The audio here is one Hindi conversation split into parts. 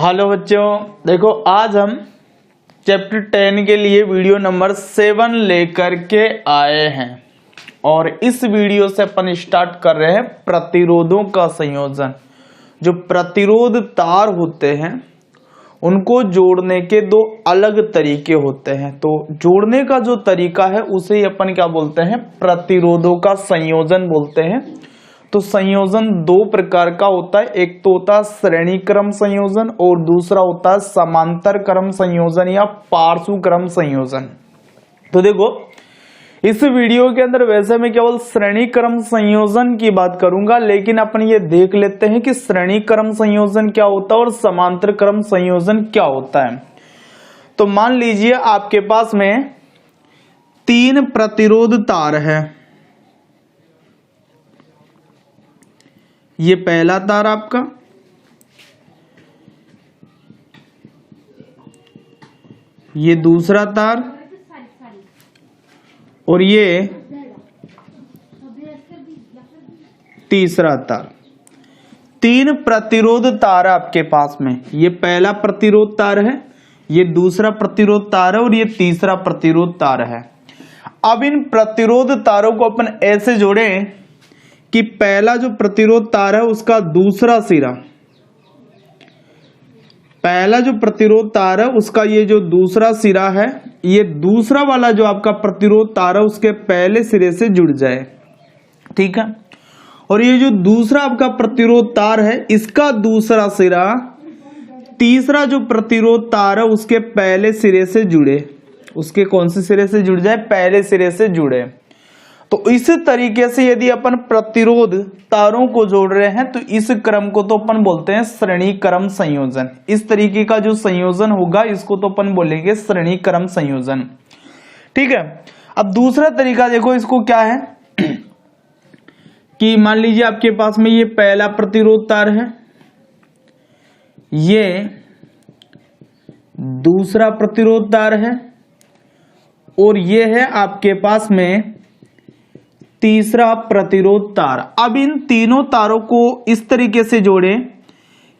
हेलो बच्चों, देखो आज हम चैप्टर 10 के लिए वीडियो नंबर 7 लेकर के आए हैं और इस वीडियो से अपन स्टार्ट कर रहे हैं प्रतिरोधों का संयोजन। जो प्रतिरोध तार होते हैं उनको जोड़ने के दो अलग तरीके होते हैं, तो जोड़ने का जो तरीका है उसे ही अपन क्या बोलते हैं, प्रतिरोधों का संयोजन बोलते हैं। तो संयोजन दो प्रकार का होता है, एक तो होता है श्रेणी क्रम संयोजन और दूसरा होता है समांतर क्रम संयोजन या पार्श्व क्रम संयोजन। तो देखो इस वीडियो के अंदर वैसे मैं केवल श्रेणी क्रम संयोजन की बात करूंगा, लेकिन अपन ये देख लेते हैं कि श्रेणी क्रम संयोजन क्या होता है और समांतर क्रम संयोजन क्या होता है। तो मान लीजिए आपके पास में 3 प्रतिरोध तार है। ये पहला तार आपका, ये दूसरा तार और ये तीसरा तार। 3 प्रतिरोध तार आपके पास में, ये पहला प्रतिरोध तार है, ये दूसरा प्रतिरोध तार है और ये तीसरा प्रतिरोध तार है। अब इन प्रतिरोध तारों को अपन ऐसे जोड़ें कि पहला जो प्रतिरोध तार है उसका दूसरा सिरा, पहला जो प्रतिरोध तार है उसका ये जो दूसरा सिरा है, ये दूसरा वाला जो आपका प्रतिरोध तार है उसके पहले सिरे से जुड़ जाए, ठीक है। और ये जो दूसरा आपका प्रतिरोध तार है इसका दूसरा सिरा तीसरा जो प्रतिरोध तार है उसके पहले सिरे से जुड़े, उसके कौन से सिरे से जुड़ जाए, पहले सिरे से जुड़े। तो इस तरीके से यदि अपन प्रतिरोध तारों को जोड़ रहे हैं तो इस क्रम को तो अपन बोलते हैं श्रेणी क्रम संयोजन। इस तरीके का जो संयोजन होगा इसको तो अपन बोलेंगे श्रेणी क्रम संयोजन, ठीक है। अब दूसरा तरीका देखो इसको क्या है कि मान लीजिए आपके पास में ये पहला प्रतिरोध तार है, ये दूसरा प्रतिरोध तार है और ये है आपके पास में तीसरा प्रतिरोध तार। अब इन तीनों तारों को इस तरीके से जोड़ें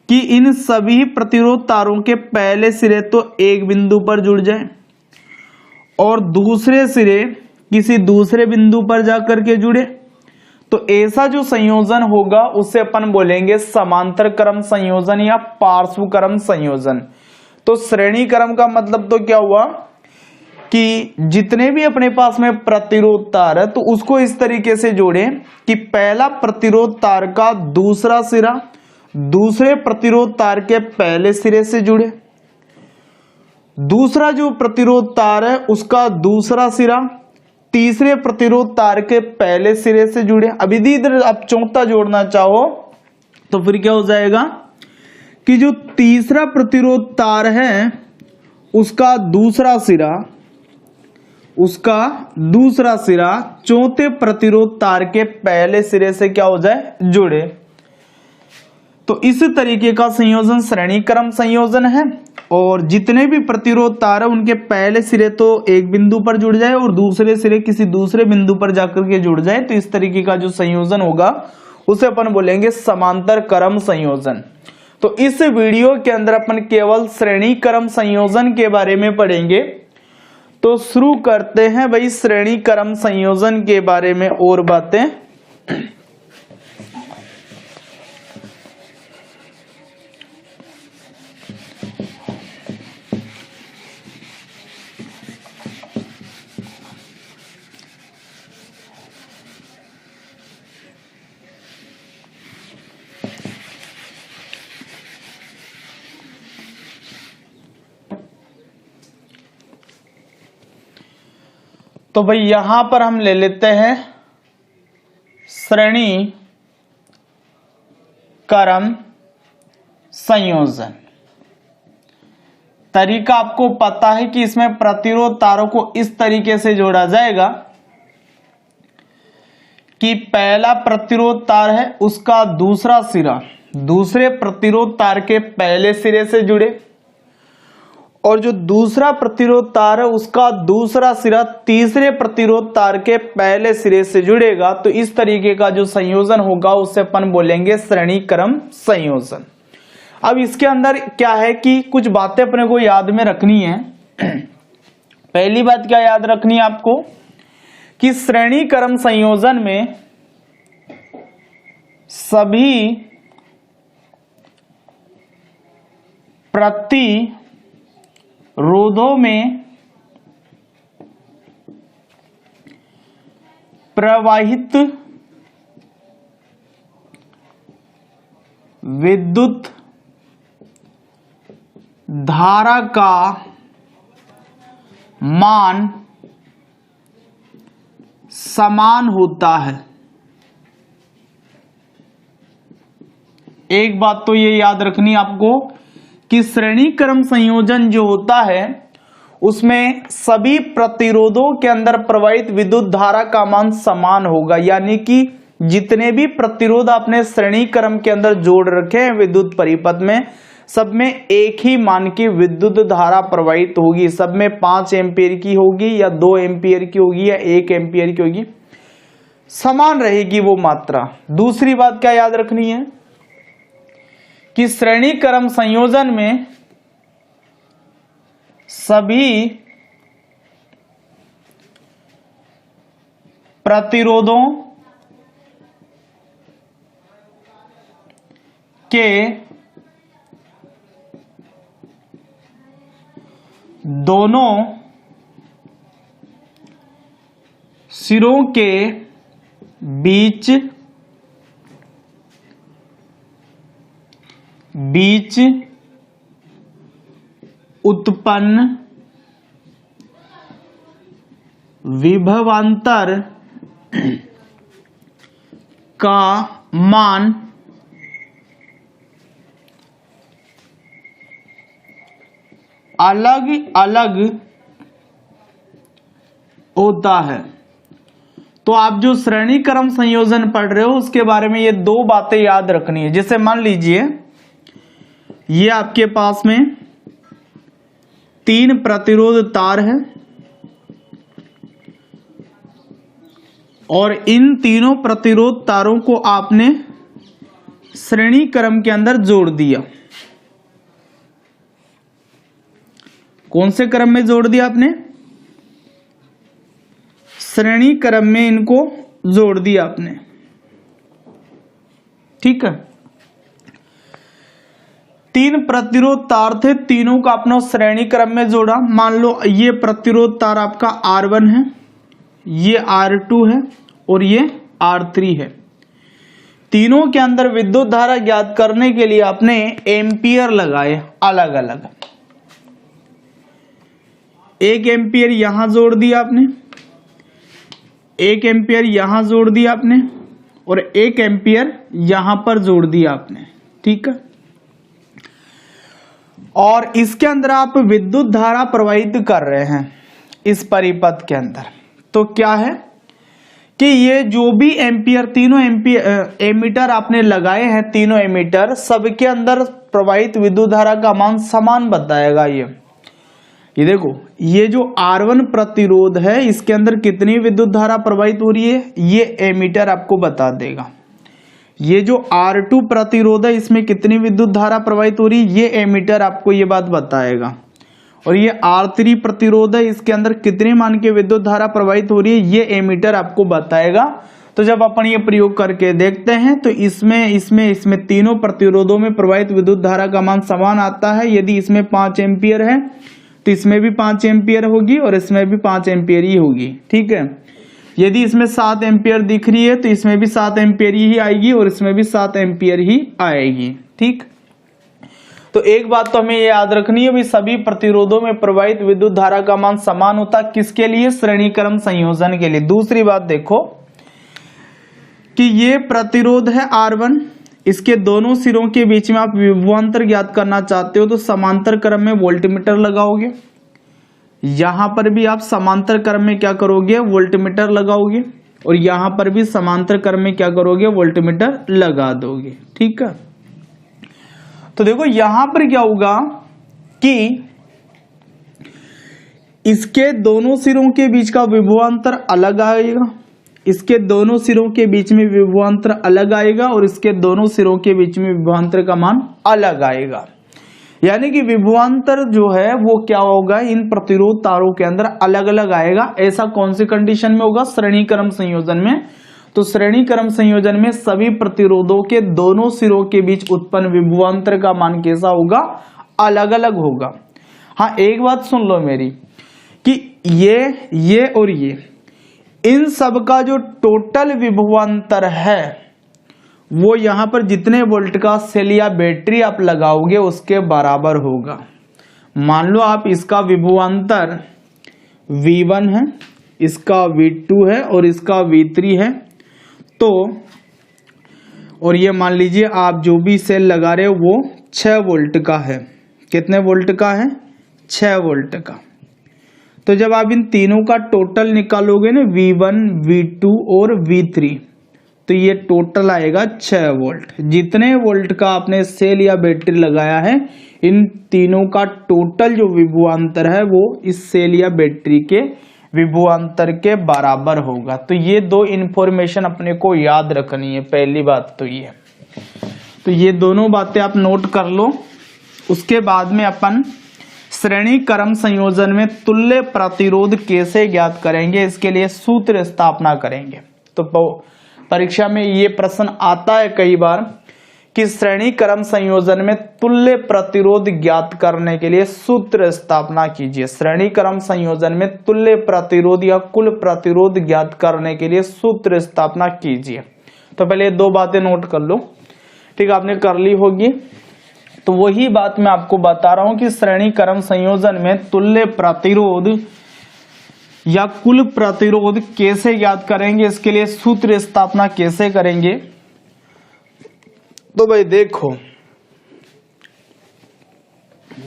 कि इन सभी प्रतिरोध तारों के पहले सिरे तो एक बिंदु पर जुड़ जाएं और दूसरे सिरे किसी दूसरे बिंदु पर जाकर के जुड़े। तो ऐसा जो संयोजन होगा उसे अपन बोलेंगे समांतर क्रम संयोजन या पार्श्व क्रम संयोजन। तो श्रेणी क्रम का मतलब तो क्या हुआ कि जितने भी अपने पास में प्रतिरोध तार है तो उसको इस तरीके से जोड़ें कि पहला प्रतिरोध तार का दूसरा सिरा दूसरे प्रतिरोध तार के पहले सिरे से जुड़े, दूसरा जो प्रतिरोध तार है उसका दूसरा सिरा तीसरे प्रतिरोध तार के पहले सिरे से जुड़े। अब यदि इधर आप चौथा जोड़ना चाहो तो फिर क्या हो जाएगा कि जो तीसरा प्रतिरोध तार है उसका दूसरा सिरा चौथे प्रतिरोध तार के पहले सिरे से क्या हो जाए, जुड़े। तो इस तरीके का संयोजन श्रेणी क्रम संयोजन है और जितने भी प्रतिरोध तार है उनके पहले सिरे तो एक बिंदु पर जुड़ जाए और दूसरे सिरे किसी दूसरे बिंदु पर जाकर के जुड़ जाए। तो इस तरीके का जो संयोजन होगा उसे अपन बोलेंगे समांतर क्रम संयोजन। तो इस वीडियो के अंदर अपन केवल श्रेणी क्रम संयोजन के बारे में पढ़ेंगे। तो शुरू करते हैं भाई श्रेणी क्रम संयोजन के बारे में और बातें। तो भाई यहां पर हम ले लेते हैं श्रेणी क्रम संयोजन। तरीका आपको पता है कि इसमें प्रतिरोध तारों को इस तरीके से जोड़ा जाएगा कि पहला प्रतिरोध तार है उसका दूसरा सिरा दूसरे प्रतिरोध तार के पहले सिरे से जुड़े और जो दूसरा प्रतिरोध तार है उसका दूसरा सिरा तीसरे प्रतिरोध तार के पहले सिरे से जुड़ेगा। तो इस तरीके का जो संयोजन होगा उसे अपन बोलेंगे श्रेणी क्रम संयोजन। अब इसके अंदर क्या है कि कुछ बातें अपने को याद में रखनी है। पहली बात क्या याद रखनी है आपको कि श्रेणी क्रम संयोजन में सभी प्रतिरोधों में प्रवाहित विद्युत धारा का मान समान होता है। एक बात तो ये याद रखनी आपको कि श्रेणी क्रम संयोजन जो होता है उसमें सभी प्रतिरोधों के अंदर प्रवाहित विद्युत धारा का मान समान होगा, यानी कि जितने भी प्रतिरोध आपने श्रेणी क्रम के अंदर जोड़ रखे हैं विद्युत परिपथ में, सब में एक ही मान की विद्युत धारा प्रवाहित होगी। सब में 5 एम्पीयर की होगी या 2 एम्पीयर की होगी या 1 एम्पीयर की होगी, समान रहेगी वो मात्रा। दूसरी बात क्या याद रखनी है कि श्रेणी क्रम संयोजन में सभी प्रतिरोधों के दोनों सिरों के बीच उत्पन्न विभवांतर का मान अलग अलग होता है। तो आप जो श्रेणी क्रम संयोजन पढ़ रहे हो उसके बारे में ये 2 बातें याद रखनी है। जैसे मान लीजिए ये आपके पास में 3 प्रतिरोध तार है और इन तीनों प्रतिरोध तारों को आपने श्रेणी क्रम के अंदर जोड़ दिया। कौन से क्रम में जोड़ दिया आपने? श्रेणी क्रम में इनको जोड़ दिया आपने, ठीक है। 3 प्रतिरोध तार थे, तीनों का अपना श्रेणी क्रम में जोड़ा। मान लो ये प्रतिरोध तार आपका R1 है, ये R2 है और ये R3 है। तीनों के अंदर विद्युत धारा ज्ञात करने के लिए आपने एम्पियर लगाए अलग अलग। 1 एम्पियर यहां जोड़ दिया आपने, 1 एम्पियर यहां जोड़ दिया आपने और 1 एम्पियर यहां पर जोड़ दिया आपने, ठीक है। और इसके अंदर आप विद्युत धारा प्रवाहित कर रहे हैं इस परिपथ के अंदर। तो क्या है कि ये जो भी एम्पियर, तीनों एम्पियर एमीटर आपने लगाए हैं, तीनों एमीटर सबके अंदर प्रवाहित विद्युत धारा का मान समान बताएगा। ये देखो, ये जो R1 प्रतिरोध है इसके अंदर कितनी विद्युत धारा प्रवाहित हो रही है ये एमीटर आपको बता देगा। ये जो R2 प्रतिरोध है इसमें कितनी विद्युत धारा प्रवाहित हो रही है ये एमीटर आपको ये बात बताएगा। और ये R3 प्रतिरोध है इसके अंदर कितने मान के विद्युत धारा प्रवाहित हो रही है ये एमीटर आपको बताएगा। तो जब अपन ये प्रयोग करके देखते हैं तो इसमें तीनों प्रतिरोधों में प्रवाहित विद्युत धारा का मान समान आता है। यदि इसमें 5 एम्पियर है तो इसमें भी 5 एम्पियर होगी और इसमें भी 5 एम्पियर ही होगी, ठीक है। यदि इसमें 7 एम्पियर दिख रही है तो इसमें भी 7 एम्पियर ही आएगी और इसमें भी 7 एम्पियर ही आएगी, ठीक। तो एक बात तो हमें याद रखनी है भी सभी प्रतिरोधों में प्रवाहित विद्युत धारा का मान समान होता है। किसके लिए? श्रेणी क्रम संयोजन के लिए। दूसरी बात देखो कि ये प्रतिरोध है R1, इसके दोनों सिरों के बीच में आप विभवांतर ज्ञात करना चाहते हो तो समांतर क्रम में वोल्टमीटर लगाओगे। यहां पर भी आप समांतर क्रम में क्या करोगे? वोल्टमीटर लगाओगे और यहां पर भी समांतर क्रम में क्या करोगे? वोल्टमीटर लगा दोगे, ठीक है। तो देखो यहां पर क्या होगा कि इसके दोनों सिरों के बीच का विभवांतर अलग आएगा इसके दोनों सिरों के बीच में विभवांतर अलग आएगा और इसके दोनों सिरों के बीच में विभवांतर का मान अलग आएगा। यानी कि विभवांतर जो है वो क्या होगा, इन प्रतिरोध तारों के अंदर अलग अलग आएगा। ऐसा कौन सी कंडीशन में होगा, श्रेणी क्रम संयोजन में। तो श्रेणी क्रम संयोजन में सभी प्रतिरोधों के दोनों सिरों के बीच उत्पन्न विभवांतर का मान कैसा होगा, अलग अलग होगा। हाँ, एक बात सुन लो मेरी कि ये और ये इन सब का जो टोटल विभवांतर है वो यहां पर जितने वोल्ट का सेल या बैटरी आप लगाओगे उसके बराबर होगा। मान लो आप इसका विभवांतर V1 है, इसका V2 है और इसका V3 है, तो और ये मान लीजिए आप जो भी सेल लगा रहे हो वो 6 वोल्ट का है। कितने वोल्ट का है, 6 वोल्ट का। तो जब आप इन तीनों का टोटल निकालोगे ना, V1, V2 और V3, तो ये टोटल आएगा 6 वोल्ट। जितने वोल्ट का आपने सेल या बैटरी लगाया है, इन तीनों का टोटल जो विभवांतर है वो इस सेल या बैटरी के विभवांतर के बराबर होगा। तो ये दो इंफॉर्मेशन अपने को याद रखनी है। पहली बात तो ये, तो ये दोनों बातें आप नोट कर लो। उसके बाद में अपन श्रेणी क्रम संयोजन में तुल्य प्रतिरोध कैसे ज्ञात करेंगे, इसके लिए सूत्र स्थापना करेंगे। तो परीक्षा में ये प्रश्न आता है कई बार कि श्रेणी क्रम संयोजन में तुल्य प्रतिरोध ज्ञात करने के लिए सूत्र स्थापना कीजिए। श्रेणी क्रम संयोजन में तुल्य प्रतिरोध या कुल प्रतिरोध ज्ञात करने के लिए सूत्र स्थापना कीजिए। तो पहले दो बातें नोट कर लो, ठीक है, आपने कर ली होगी। तो वही बात मैं आपको बता रहा हूं कि श्रेणी क्रम संयोजन में तुल्य प्रतिरोध या कुल प्रतिरोध कैसे ज्ञात करेंगे, इसके लिए सूत्र स्थापना कैसे करेंगे। तो भाई देखो,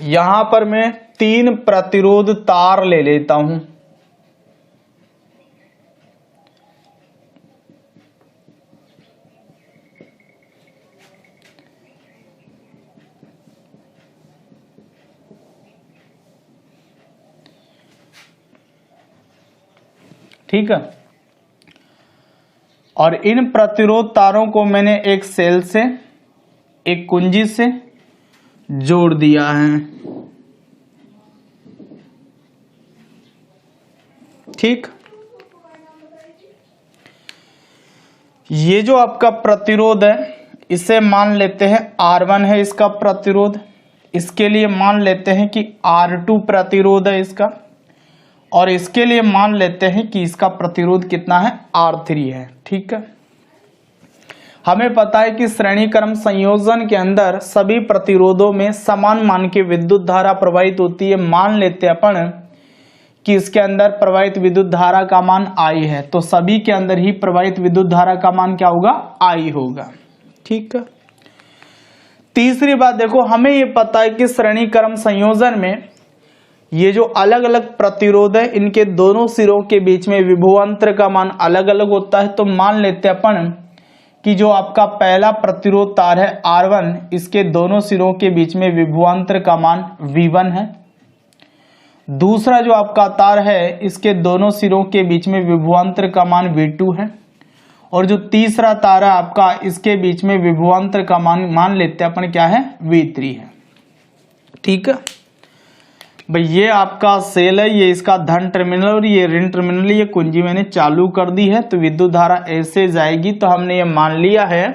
यहां पर मैं 3 प्रतिरोध तार ले लेता हूं। ठीक है, और इन प्रतिरोध तारों को मैंने एक सेल से, एक कुंजी से जोड़ दिया है। ठीक, ये जो आपका प्रतिरोध है इसे मान लेते हैं R1 है इसका प्रतिरोध। इसके लिए मान लेते हैं कि R2 प्रतिरोध है इसका, और इसके लिए मान लेते हैं कि इसका प्रतिरोध कितना है, R3 है। ठीक है, हमें पता है कि श्रेणी क्रम संयोजन के अंदर सभी प्रतिरोधों में समान मान की विद्युत धारा प्रवाहित होती है। मान लेते हैं अपन कि इसके अंदर प्रवाहित विद्युत धारा का मान I है, तो सभी के अंदर ही प्रवाहित विद्युत धारा का मान क्या होगा, I होगा। ठीक है, तीसरी बात देखो, हमें ये पता है कि श्रेणी क्रम संयोजन में ये जो अलग अलग प्रतिरोध है इनके दोनों सिरों के बीच में विभवांतर का मान अलग अलग होता है। तो मान लेते हैं अपन कि जो आपका पहला प्रतिरोध तार है R1, इसके दोनों सिरों के बीच में विभवांतर का मान V1 है। दूसरा जो आपका तार है इसके दोनों सिरों के बीच में विभवांतर का मान V2 है, और जो तीसरा तार है आपका इसके बीच में विभवांतर का मान लेते हैं अपन क्या है, V3 है। ठीक है भाई, ये आपका सेल है, ये इसका धन टर्मिनल और ये ऋण टर्मिनल, ये कुंजी मैंने चालू कर दी है। तो विद्युत धारा ऐसे जाएगी। तो हमने ये मान लिया है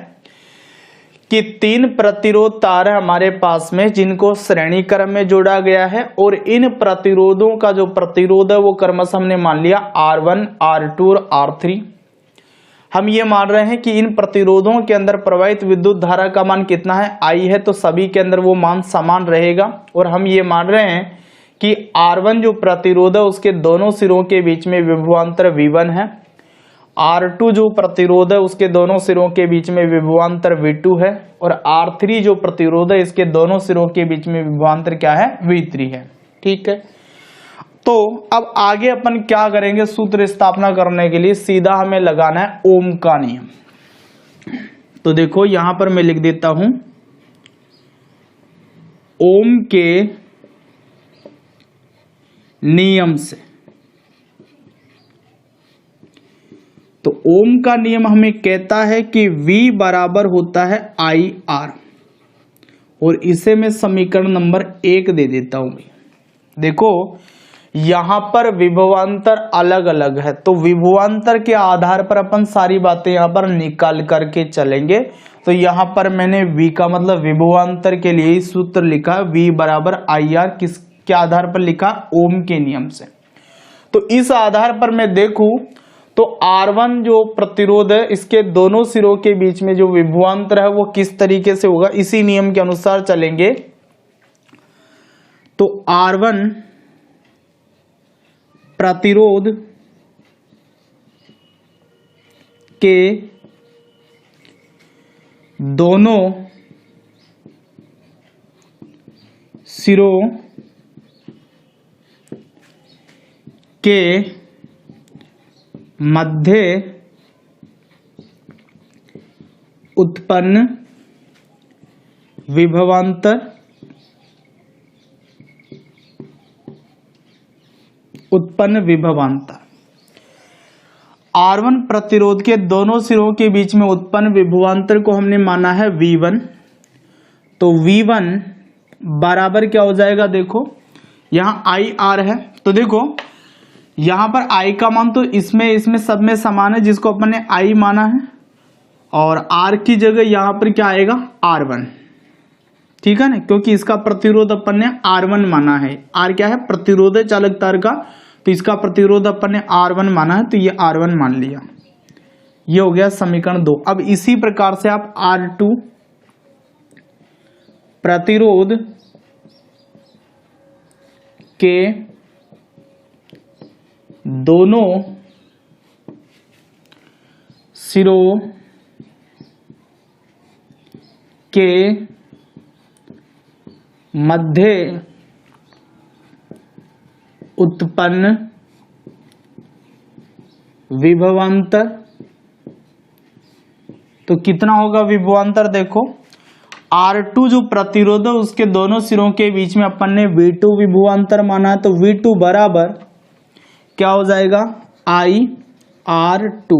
कि 3 प्रतिरोध तार है हमारे पास में जिनको श्रेणी क्रम में जोड़ा गया है, और इन प्रतिरोधों का जो प्रतिरोध है वो क्रमशः हमने मान लिया R1, R2 और R3। हम ये मान रहे हैं कि इन प्रतिरोधों के अंदर प्रवाहित विद्युत धारा का मान कितना है, I है, तो सभी के अंदर वो मान समान रहेगा। और हम ये मान रहे हैं कि R1 जो प्रतिरोध है उसके दोनों सिरों के बीच में विभवांतर V1 है, R2 जो प्रतिरोध है उसके दोनों सिरों के बीच में विभवांतर V2 है, और R3 जो प्रतिरोध है इसके दोनों सिरों के बीच में विभवांतर क्या है, V3 है। ठीक है, तो अब आगे अपन क्या करेंगे, सूत्र स्थापना करने के लिए सीधा हमें लगाना है ओम का नियम। तो देखो यहां पर मैं लिख देता हूं, ओम के नियम से तो ओम का नियम हमें कहता है कि V बराबर होता है IR, और इसे मैं समीकरण नंबर 1 दे देता हूं। देखो यहां पर विभवांतर अलग अलग है, तो विभवांतर के आधार पर अपन सारी बातें यहां पर निकाल करके चलेंगे। तो यहां पर मैंने V का मतलब विभवांतर के लिए सूत्र लिखा, V बराबर IR, किसके आधार पर लिखा? ओम के नियम से। तो इस आधार पर मैं देखूं तो R1 जो प्रतिरोध है, इसके दोनों सिरों के बीच में जो विभवांतर है वो किस तरीके से होगा, इसी नियम के अनुसार चलेंगे। तो R1 प्रतिरोध के दोनों सिरों के मध्य उत्पन्न विभवांतर R1 प्रतिरोध के दोनों सिरों के बीच में उत्पन्न विभवांतर को हमने माना है V1। तो V1 बराबर क्या हो जाएगा? देखो यहां IR है, तो देखो यहां पर I का मान तो इसमें सब में समान है, जिसको अपन ने I माना है, और R की जगह यहां पर क्या आएगा? R1, ठीक है ना, क्योंकि इसका प्रतिरोध अपन ने R1 माना है। R क्या है? प्रतिरोध है चालक तार का, तो इसका प्रतिरोध अपन ने R1 माना है, तो ये R1 मान लिया। ये हो गया समीकरण 2। अब इसी प्रकार से आप R2 प्रतिरोध के दोनों सिरों के मध्य उत्पन्न विभवांतर, तो कितना होगा विभवांतर? देखो R2 जो प्रतिरोध है उसके दोनों सिरों के बीच में अपन ने V2 विभवांतर माना है, तो V2 बराबर क्या हो जाएगा? IR2,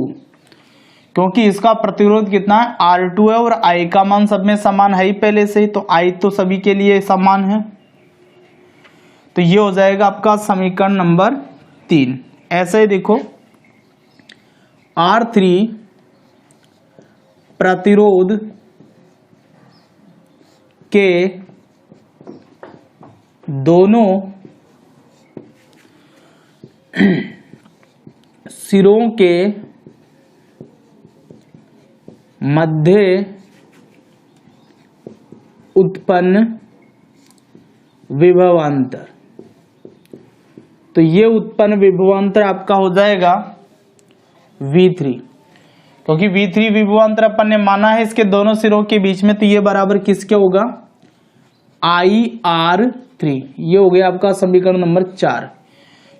क्योंकि इसका प्रतिरोध कितना है? R2 है, और I का मान सब में समान है ही पहले से ही, तो I तो सभी के लिए समान है। तो ये हो जाएगा आपका समीकरण नंबर 3। ऐसे ही देखो R3 प्रतिरोध के दोनों सिरों के मध्य उत्पन्न विभवांतर, तो ये उत्पन्न विभवांतर आपका हो जाएगा V3, क्योंकि V3 विभवांतर अपन ने माना है इसके दोनों सिरों के बीच में, तो ये बराबर किसके होगा? IR3। ये हो गया आपका समीकरण नंबर 4,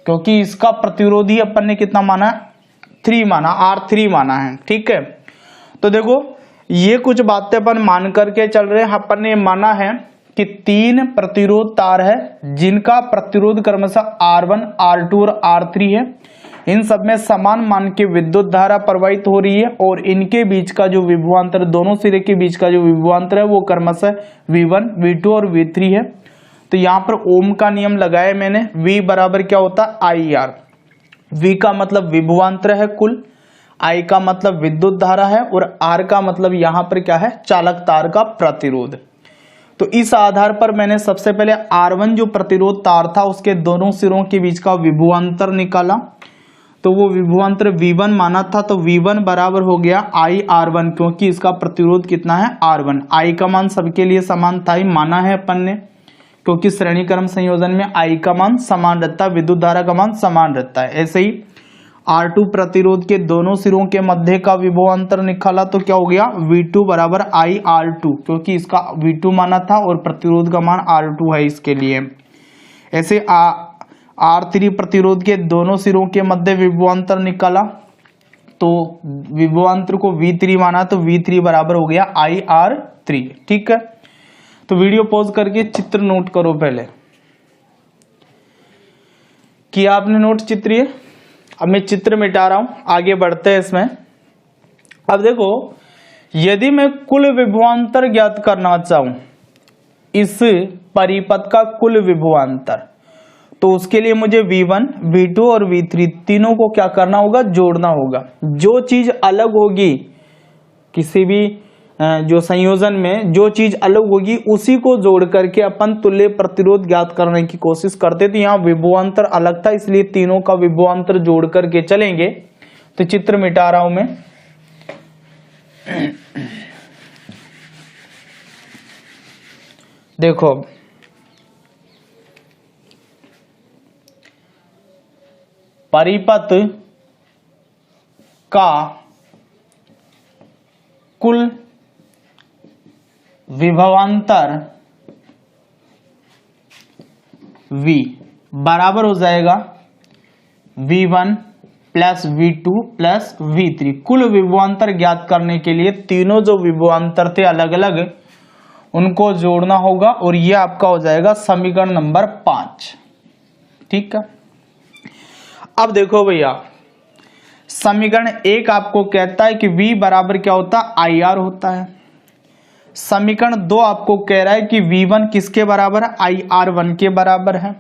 क्योंकि इसका प्रतिरोध ही अपन ने कितना माना? 3 माना, R3 माना है, ठीक है। तो देखो ये कुछ बातें अपन मान करके चल रहे हैं। अपन ने माना है कि 3 प्रतिरोध तार है जिनका प्रतिरोध क्रमशः R1, R2 और R3 है। इन सब में समान मान के विद्युत धारा प्रवाहित हो रही है, और इनके बीच का जो विभवांतर, दोनों सिरे के बीच का जो विभवांतर है वो क्रमशः V1, V2 और V3 है। तो यहाँ पर ओम का नियम लगाया मैंने। V बराबर क्या होता है? IR। V का मतलब विभवांतर है कुल, I का मतलब विद्युत धारा है, और R का मतलब यहाँ पर क्या है? चालक तार का प्रतिरोध। तो इस आधार पर मैंने सबसे पहले R1 जो प्रतिरोध तार था उसके दोनों सिरों के बीच का विभवांतर निकाला, तो वो विभवांतर V1 माना था, तो V1 बराबर हो गया IR1, क्योंकि इसका प्रतिरोध कितना है? R1। I का मान सबके लिए समान था ही माना है अपन ने, क्योंकि श्रेणी क्रम संयोजन में I का मान समान रहता है, विद्युत धारा का मान समान रहता है। ऐसे ही R2 प्रतिरोध के दोनों सिरों के मध्य का विभवांतर निकाला, तो क्या हो गया? V2 बराबर IR2, क्योंकि इसका V2 माना था और प्रतिरोध का मान R2 है इसके लिए। ऐसे R3 प्रतिरोध के दोनों सिरों के मध्य विभवांतर निकाला, तो विभवांतर को V3 माना, तो V3 बराबर हो गया IR3, ठीक है। तो वीडियो पॉज करके चित्र नोट करो पहले। किया आपने नोट चित्रीय? अब मैं चित्र मिटा रहा हूं, आगे बढ़ते हैं इसमें। अब देखो, यदि मैं कुल विभवांतर ज्ञात करना चाहूं, इस परिपथ का कुल विभवांतर, तो उसके लिए मुझे V1, V2 और V3 तीनों को क्या करना होगा, जोड़ना होगा। जो चीज अलग होगी किसी भी जो संयोजन में जो चीज अलग होगी उसी को जोड़ करके अपन तुल्य प्रतिरोध ज्ञात करने की कोशिश करते थे। यहाँ विभवांतर अलग था, इसलिए तीनों का विभवांतर जोड़ करके चलेंगे। तो चित्र मिटा रहा हूं मैं। देखो, परिपथ का कुल विभवांतर V बराबर हो जाएगा V1 plus V2 plus V3। कुल विभवांतर ज्ञात करने के लिए तीनों जो विभवांतर थे अलग अलग, उनको जोड़ना होगा और यह आपका हो जाएगा समीकरण नंबर 5। ठीक है। अब देखो भैया, समीकरण 1 आपको कहता है कि V बराबर क्या होता है, IR होता है। समीकरण 2 आपको कह रहा है कि V1 किसके बराबर है, IR1 के बराबर है।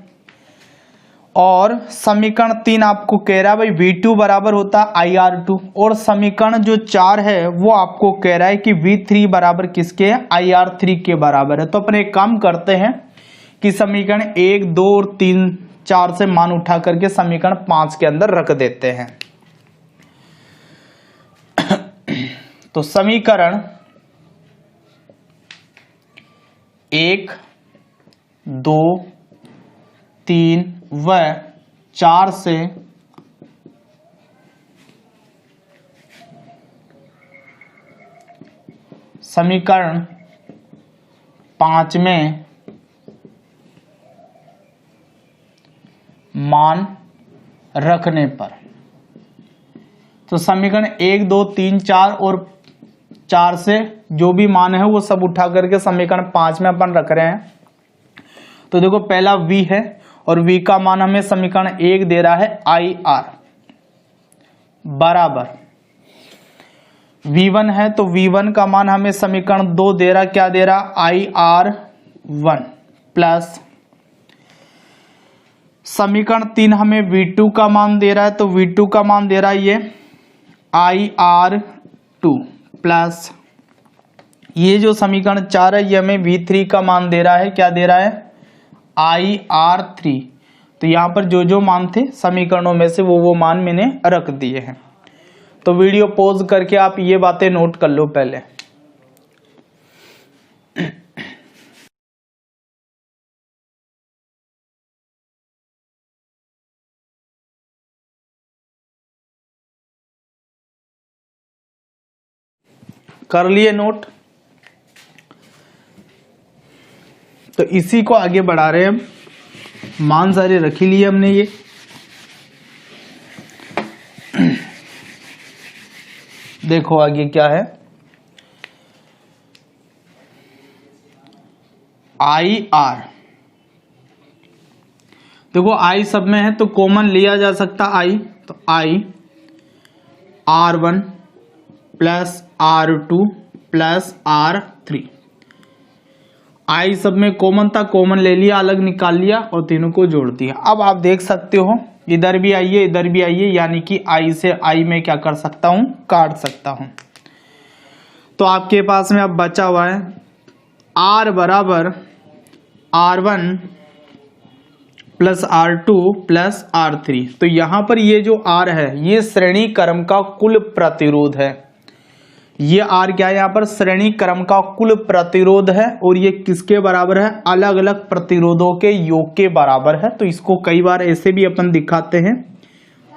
और समीकरण 3 आपको कह रहा है भाई V2 बराबर होता है IR2। और समीकरण जो 4 है वो आपको कह रहा है कि V3 बराबर किसके है, IR3 के बराबर है। तो अपने एक काम करते हैं कि समीकरण 1, 2 और 3, 4 से मान उठा करके समीकरण 5 के अंदर रख देते हैं। तो समीकरण 1, 2, 3 व 4 से समीकरण 5 में मान रखने पर, तो समीकरण 1, 2, 3, 4 और 4 से जो भी मान है वो सब उठा करके समीकरण 5 में अपन रख रहे हैं। तो देखो, पहला V है और V का मान हमें समीकरण 1 दे रहा है IR बराबर V1 है, तो V1 का मान हमें समीकरण 2 दे रहा, क्या दे रहा, IR1 प्लस समीकरण 3 हमें V2 का मान दे रहा है, तो V2 का मान दे रहा है ये IR2 प्लस ये जो समीकरण 4 है ये हमें V3 का मान दे रहा है, क्या दे रहा है, IR3। तो यहां पर जो जो मान थे समीकरणों में से वो मान मैंने रख दिए हैं। तो वीडियो पॉज करके आप ये बातें नोट कर लो पहले। कर लिए नोट? तो इसी को आगे बढ़ा रहे हैं हम। मान सारे रख ही लिए हमने ये। देखो आगे क्या है, IR। देखो I सब में है तो कॉमन लिया जा सकता I, तो R1 plus R2 plus R3। I सब में कॉमन था, कॉमन ले लिया, अलग निकाल लिया और तीनों को जोड़ दिया। अब आप देख सकते हो इधर भी आइए इधर भी आइए, यानी कि I से I में क्या कर सकता हूं, काट सकता हूं। तो आपके पास में अब बचा हुआ है R बराबर R1 plus R2 plus R3। तो यहां पर ये जो R है ये श्रेणी क्रम का कुल प्रतिरोध है। ये R क्या है, यहाँ पर श्रेणी क्रम का कुल प्रतिरोध है और ये किसके बराबर है, अलग अलग प्रतिरोधों के योग के बराबर है। तो इसको कई बार ऐसे भी अपन दिखाते हैं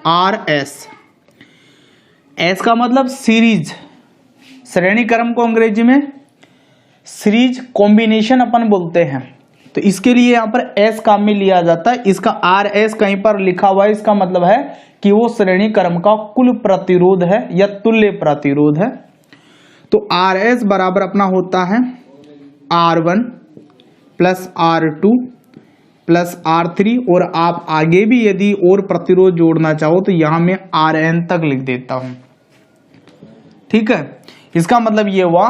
RS। S का मतलब सीरीज, श्रेणी क्रम को अंग्रेजी में सीरीज कॉम्बिनेशन अपन बोलते हैं। तो इसके लिए यहाँ पर S काम में लिया जाता है। इसका RS कहीं पर लिखा हुआ है, इसका मतलब है कि वो श्रेणी क्रम का कुल प्रतिरोध है या तुल्य प्रतिरोध है। तो RS बराबर अपना होता है R1 plus R2 plus R3 और आप आगे भी यदि और प्रतिरोध जोड़ना चाहो तो यहां मैं Rn तक लिख देता हूं। ठीक है, इसका मतलब यह हुआ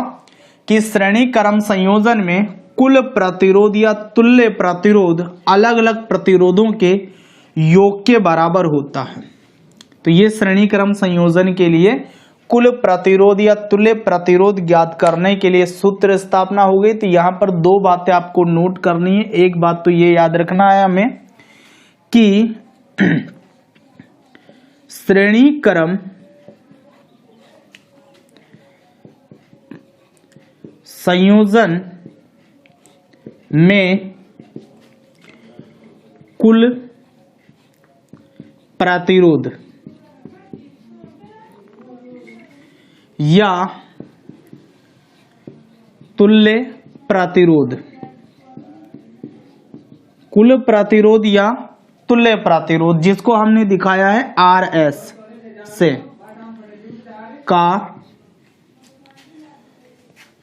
कि श्रेणी क्रम संयोजन में कुल प्रतिरोध या तुल्य प्रतिरोध अलग अलग प्रतिरोधों के योग के बराबर होता है। तो ये श्रेणी क्रम संयोजन के लिए कुल प्रतिरोध या तुल्य प्रतिरोध ज्ञात करने के लिए सूत्र स्थापना हो गई। तो यहां पर दो बातें आपको नोट करनी है। एक बात तो ये याद रखना है हमें कि श्रेणी क्रम संयोजन में कुल प्रतिरोध या तुल्य प्रतिरोध, कुल प्रतिरोध या तुल्य प्रतिरोध जिसको हमने दिखाया है RS से का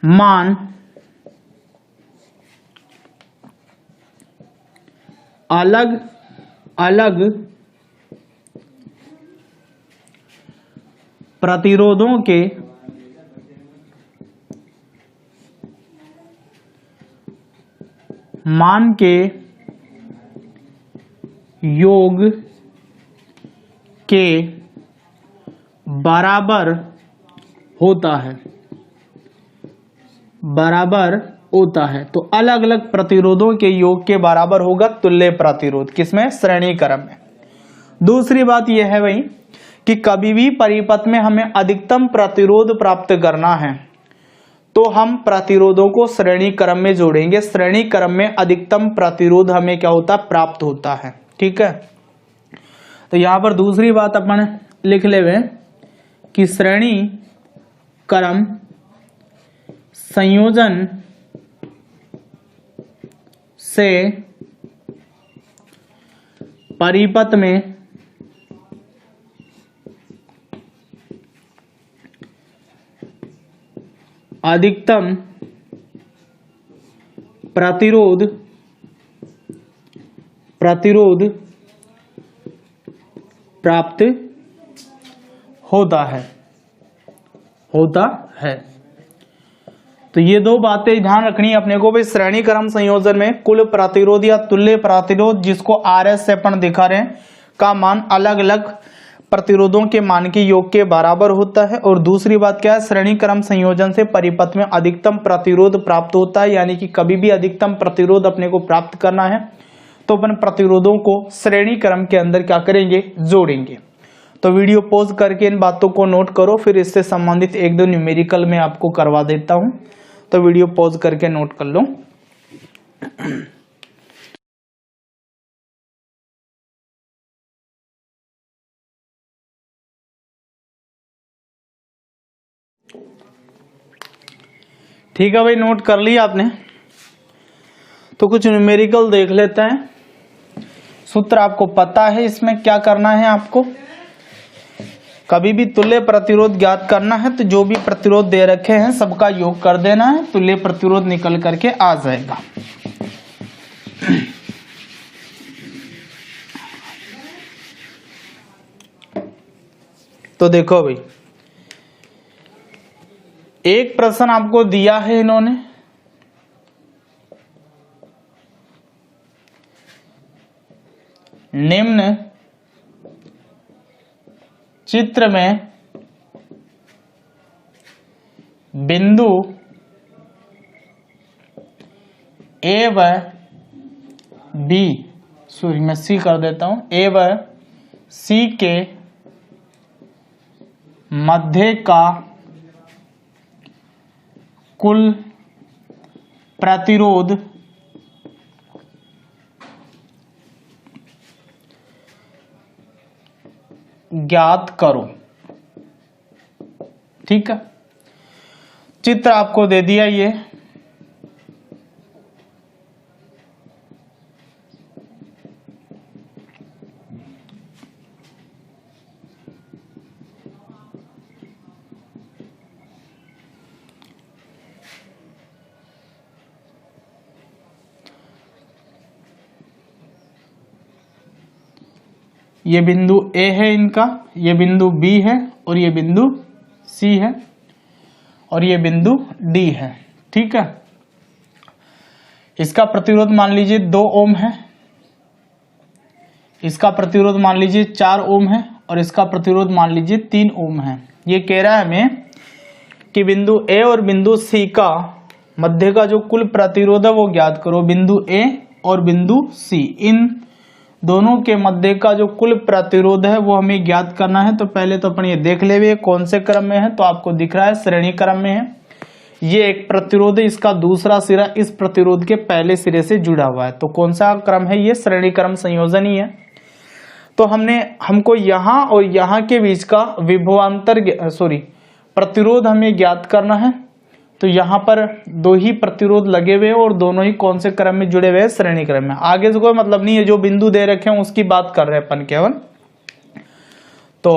मान अलग अलग प्रतिरोधों के मान के योग के बराबर होता है, बराबर होता है। तो अलग अलग प्रतिरोधों के योग के बराबर होगा तुल्य प्रतिरोध, किसमें? श्रेणी क्रम में। दूसरी बात यह है भाई कि कभी भी परिपथ में हमें अधिकतम प्रतिरोध प्राप्त करना है तो हम प्रतिरोधों को श्रेणी क्रम में जोड़ेंगे। श्रेणी क्रम में अधिकतम प्रतिरोध हमें क्या होता है? प्राप्त होता है। ठीक है, तो यहां पर दूसरी बात अपन लिख ले कि श्रेणी क्रम संयोजन से परिपथ में अधिकतम प्रतिरोध प्राप्त होता है। तो ये दो बातें ध्यान रखनी है अपने को भाई। श्रेणी क्रम संयोजन में कुल प्रतिरोध या तुल्य प्रतिरोध जिसको RS से अपन दिखा रहे हैं का मान अलग अलग प्रतिरोधों के मान के योग के बराबर होता है। और दूसरी बात क्या है? श्रेणी क्रम संयोजन से परिपथ में अधिकतम प्रतिरोध प्राप्त होता है। यानी कि कभी भी अधिकतम प्रतिरोध अपने को प्राप्त करना है तो अपन प्रतिरोधों को श्रेणी क्रम के अंदर क्या करेंगे? जोड़ेंगे। तो वीडियो पॉज करके इन बातों को नोट करो, फिर इससे संबंधित एक दो न्यूमेरिकल मैं आपको करवा देता हूं। तो वीडियो पॉज करके नोट कर लो। ठीक है भाई, नोट कर लिया आपने। तो कुछ न्यूमेरिकल देख लेते हैं। सूत्र आपको पता है, इसमें क्या करना है आपको? कभी भी तुल्य प्रतिरोध ज्ञात करना है तो जो भी प्रतिरोध दे रखे हैं सबका योग कर देना है, तुल्य प्रतिरोध निकल करके आ जाएगा। तो देखो भाई, एक प्रश्न आपको दिया है इन्होंने, निम्न चित्र में बिंदु ए व बी, सॉरी मैं सी कर देता हूं, ए व सी के मध्य का कुल प्रतिरोध ज्ञात करो। ठीक है, चित्र आपको दे दिया ये। ये बिंदु ए है इनका, ये बिंदु बी है और ये बिंदु सी है और ये बिंदु डी है। ठीक है, इसका प्रतिरोध मान लीजिए 2 ओम है, इसका प्रतिरोध मान लीजिए 4 ओम है और इसका प्रतिरोध मान लीजिए 3 ओम है। ये कह रहा है हमें कि बिंदु ए और बिंदु सी का मध्य का जो कुल प्रतिरोध है वो ज्ञात करो। बिंदु ए और बिंदु सी, इन दोनों के मध्य का जो कुल प्रतिरोध है वो हमें ज्ञात करना है। तो पहले तो अपन ये देख ले हुए कौन से क्रम में है, तो आपको दिख रहा है श्रेणी क्रम में है। ये एक प्रतिरोध है, इसका दूसरा सिरा इस प्रतिरोध के पहले सिरे से जुड़ा हुआ है। तो कौन सा क्रम है, ये श्रेणी क्रम संयोजन ही है। तो हमको यहाँ और यहाँ के बीच का प्रतिरोध हमें ज्ञात करना है। तो यहाँ पर 2 ही प्रतिरोध लगे हुए और दोनों ही कौन से क्रम में जुड़े हुए हैं, श्रेणी क्रम में। आगे से कोई मतलब नहीं है, जो बिंदु दे रखे हैं उसकी बात कर रहे हैं अपन केवल। तो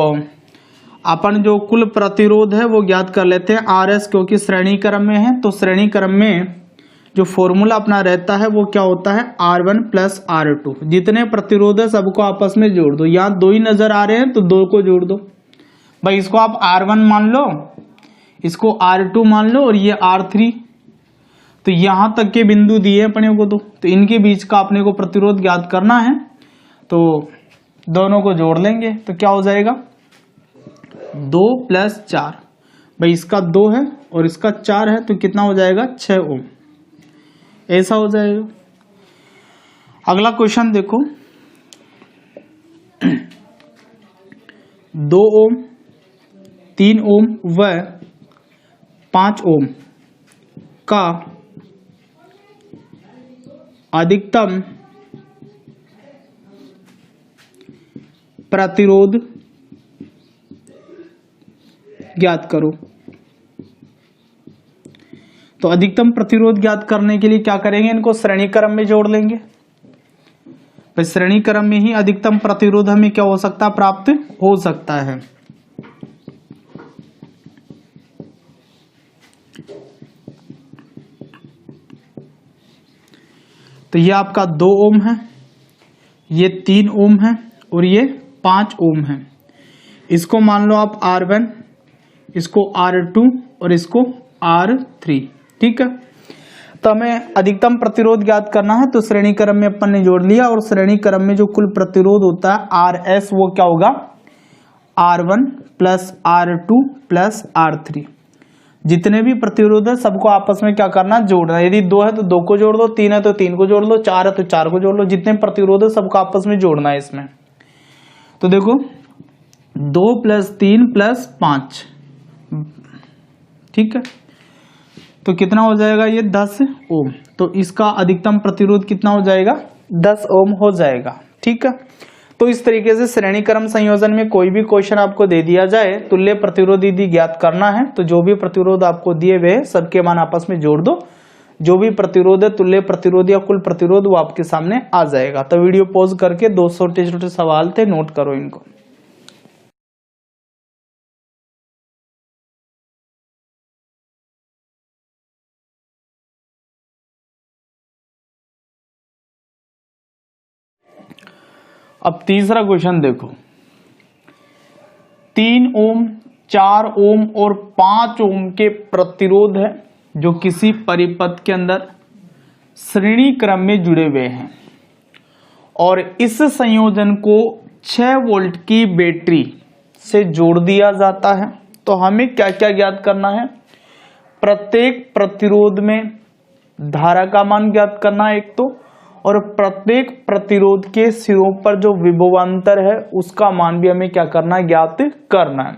अपन जो कुल प्रतिरोध है वो ज्ञात कर लेते हैं RS, क्योंकि श्रेणी क्रम में है। तो श्रेणी क्रम में जो फॉर्मूला अपना रहता है वो क्या होता है, R1 + R2। जितने प्रतिरोध है सबको आपस में जोड़ दो। यहाँ 2 ही नजर आ रहे हैं तो 2 को जोड़ दो भाई। इसको आप R1 मान लो, इसको R2 मान लो और ये R3। तो यहां तक के बिंदु दिए अपने को, तो इनके बीच का अपने को प्रतिरोध ज्ञात करना है। तो दोनों को जोड़ लेंगे तो क्या हो जाएगा, 2 + 4। भाई इसका 2 है और इसका 4 है तो कितना हो जाएगा, 6 ओम। ऐसा हो जाएगा। अगला क्वेश्चन देखो, 2 ओम, 3 ओम व 5 ओम का अधिकतम प्रतिरोध ज्ञात करो। तो अधिकतम प्रतिरोध ज्ञात करने के लिए क्या करेंगे, इनको श्रेणी क्रम में जोड़ लेंगे। तो श्रेणी क्रम में ही अधिकतम प्रतिरोध हमें क्या हो सकता है, प्राप्त हो सकता है। तो ये आपका 2 ओम है, ये 3 ओम है और ये 5 ओम है। इसको मान लो आप R1, इसको R2 और इसको R3। ठीक है, तो हमें अधिकतम प्रतिरोध ज्ञात करना है। तो श्रेणी क्रम में अपन ने जोड़ लिया और श्रेणी क्रम में जो कुल प्रतिरोध होता है RS वो क्या होगा, R1 + R2 + R3। जितने भी प्रतिरोध है सबको आपस में क्या करना, जोड़ना। यदि 2 है तो 2 को जोड़ दो, 3 है तो 3 को जोड़ लो, 4 है तो 4 को जोड़ लो। जितने प्रतिरोध है सबको आपस में जोड़ना है इसमें। तो देखो 2 + 3 + 5, ठीक है, तो कितना हो जाएगा, ये 10 ओम। तो इसका अधिकतम प्रतिरोध कितना हो जाएगा, 10 ओम हो जाएगा। ठीक है, तो इस तरीके से श्रेणी क्रम संयोजन में कोई भी क्वेश्चन आपको दे दिया जाए, तुल्य प्रतिरोध यदि ज्ञात करना है तो जो भी प्रतिरोध आपको दिए हुए सबके मान आपस में जोड़ दो। जो भी प्रतिरोध है, तुल्य प्रतिरोध या कुल प्रतिरोध, वो आपके सामने आ जाएगा। तो वीडियो पॉज करके 2 छोटे-छोटे सवाल थे, नोट करो इनको। अब तीसरा क्वेश्चन देखो, 3 ओम, 4 ओम और 5 ओम के प्रतिरोध है जो किसी परिपथ के अंदर श्रेणी क्रम में जुड़े हुए हैं और इस संयोजन को 6 वोल्ट की बैटरी से जोड़ दिया जाता है। तो हमें क्या क्या ज्ञात करना है, प्रत्येक प्रतिरोध में धारा का मान ज्ञात करना है एक तो, और प्रत्येक प्रतिरोध के सिरों पर जो विभवांतर है उसका मान भी हमें क्या करना है, ज्ञात करना है।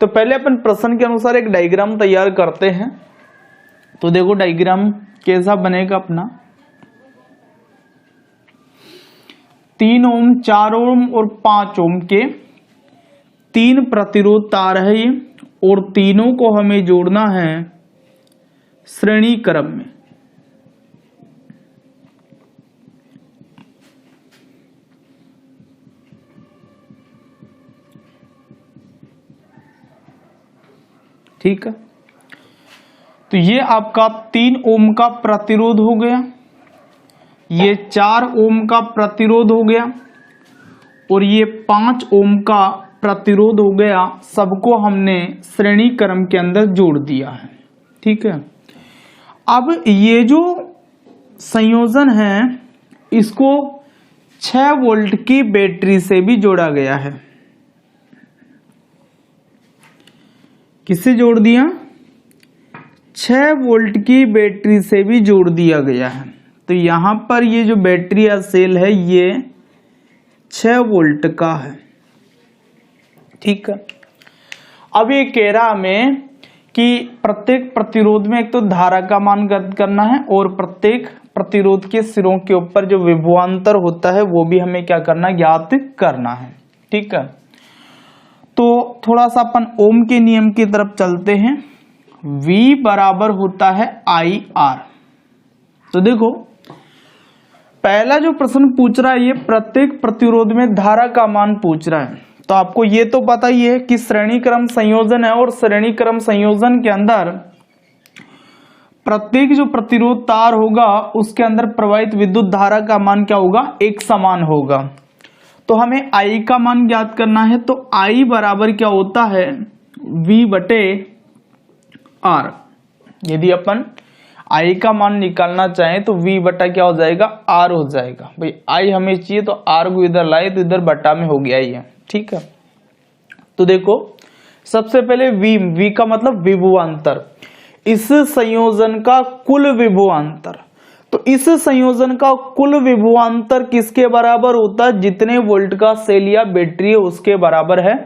तो पहले अपन प्रश्न के अनुसार एक डायग्राम तैयार करते हैं। तो देखो डायग्राम कैसा बनेगा अपना, 3 ओम, 4 ओम और 5 ओम के 3 प्रतिरोध तार है ये, और तीनों को हमें जोड़ना है श्रेणी क्रम में। ठीक है, तो ये आपका 3 ओम का प्रतिरोध हो गया, ये 4 ओम का प्रतिरोध हो गया और ये 5 ओम का प्रतिरोध हो गया, सबको हमने श्रेणी क्रम के अंदर जोड़ दिया है। ठीक है, अब ये जो संयोजन है इसको 6 वोल्ट की बैटरी से भी जोड़ा गया है। किससे जोड़ दिया? 6 वोल्ट की बैटरी से भी जोड़ दिया गया है। तो यहां पर ये जो बैटरी या सेल है ये 6 वोल्ट का है। ठीक है, अब ये कह रहा हमें कि प्रत्येक प्रतिरोध में एक तो धारा का मान ज्ञात करना है और प्रत्येक प्रतिरोध के सिरों के ऊपर जो विभवांतर होता है वो भी हमें क्या करना है? ज्ञात करना है। ठीक है, तो थोड़ा सा अपन ओम के नियम की तरफ चलते हैं। V बराबर होता है IR। तो देखो पहला जो प्रश्न पूछ रहा है ये प्रत्येक प्रतिरोध में धारा का मान पूछ रहा है। तो आपको ये तो पता ही है कि श्रेणी क्रम संयोजन है और श्रेणी क्रम संयोजन के अंदर प्रत्येक जो प्रतिरोध तार होगा उसके अंदर प्रवाहित विद्युत धारा का मान क्या होगा? एक समान होगा। तो हमें I का मान ज्ञात करना है। तो I बराबर क्या होता है? V बटे R। यदि अपन I का मान निकालना चाहें तो V बटा क्या हो जाएगा? R हो जाएगा। भाई I हमें चाहिए तो R को इधर लाए तो इधर बटा में हो गया ही है। ठीक है, तो देखो सबसे पहले V का मतलब विभवांतर, इस संयोजन का कुल विभवांतर। तो इस संयोजन का कुल विभवांतर किसके बराबर होता है? जितने वोल्ट का सेल या बैटरी है उसके बराबर है।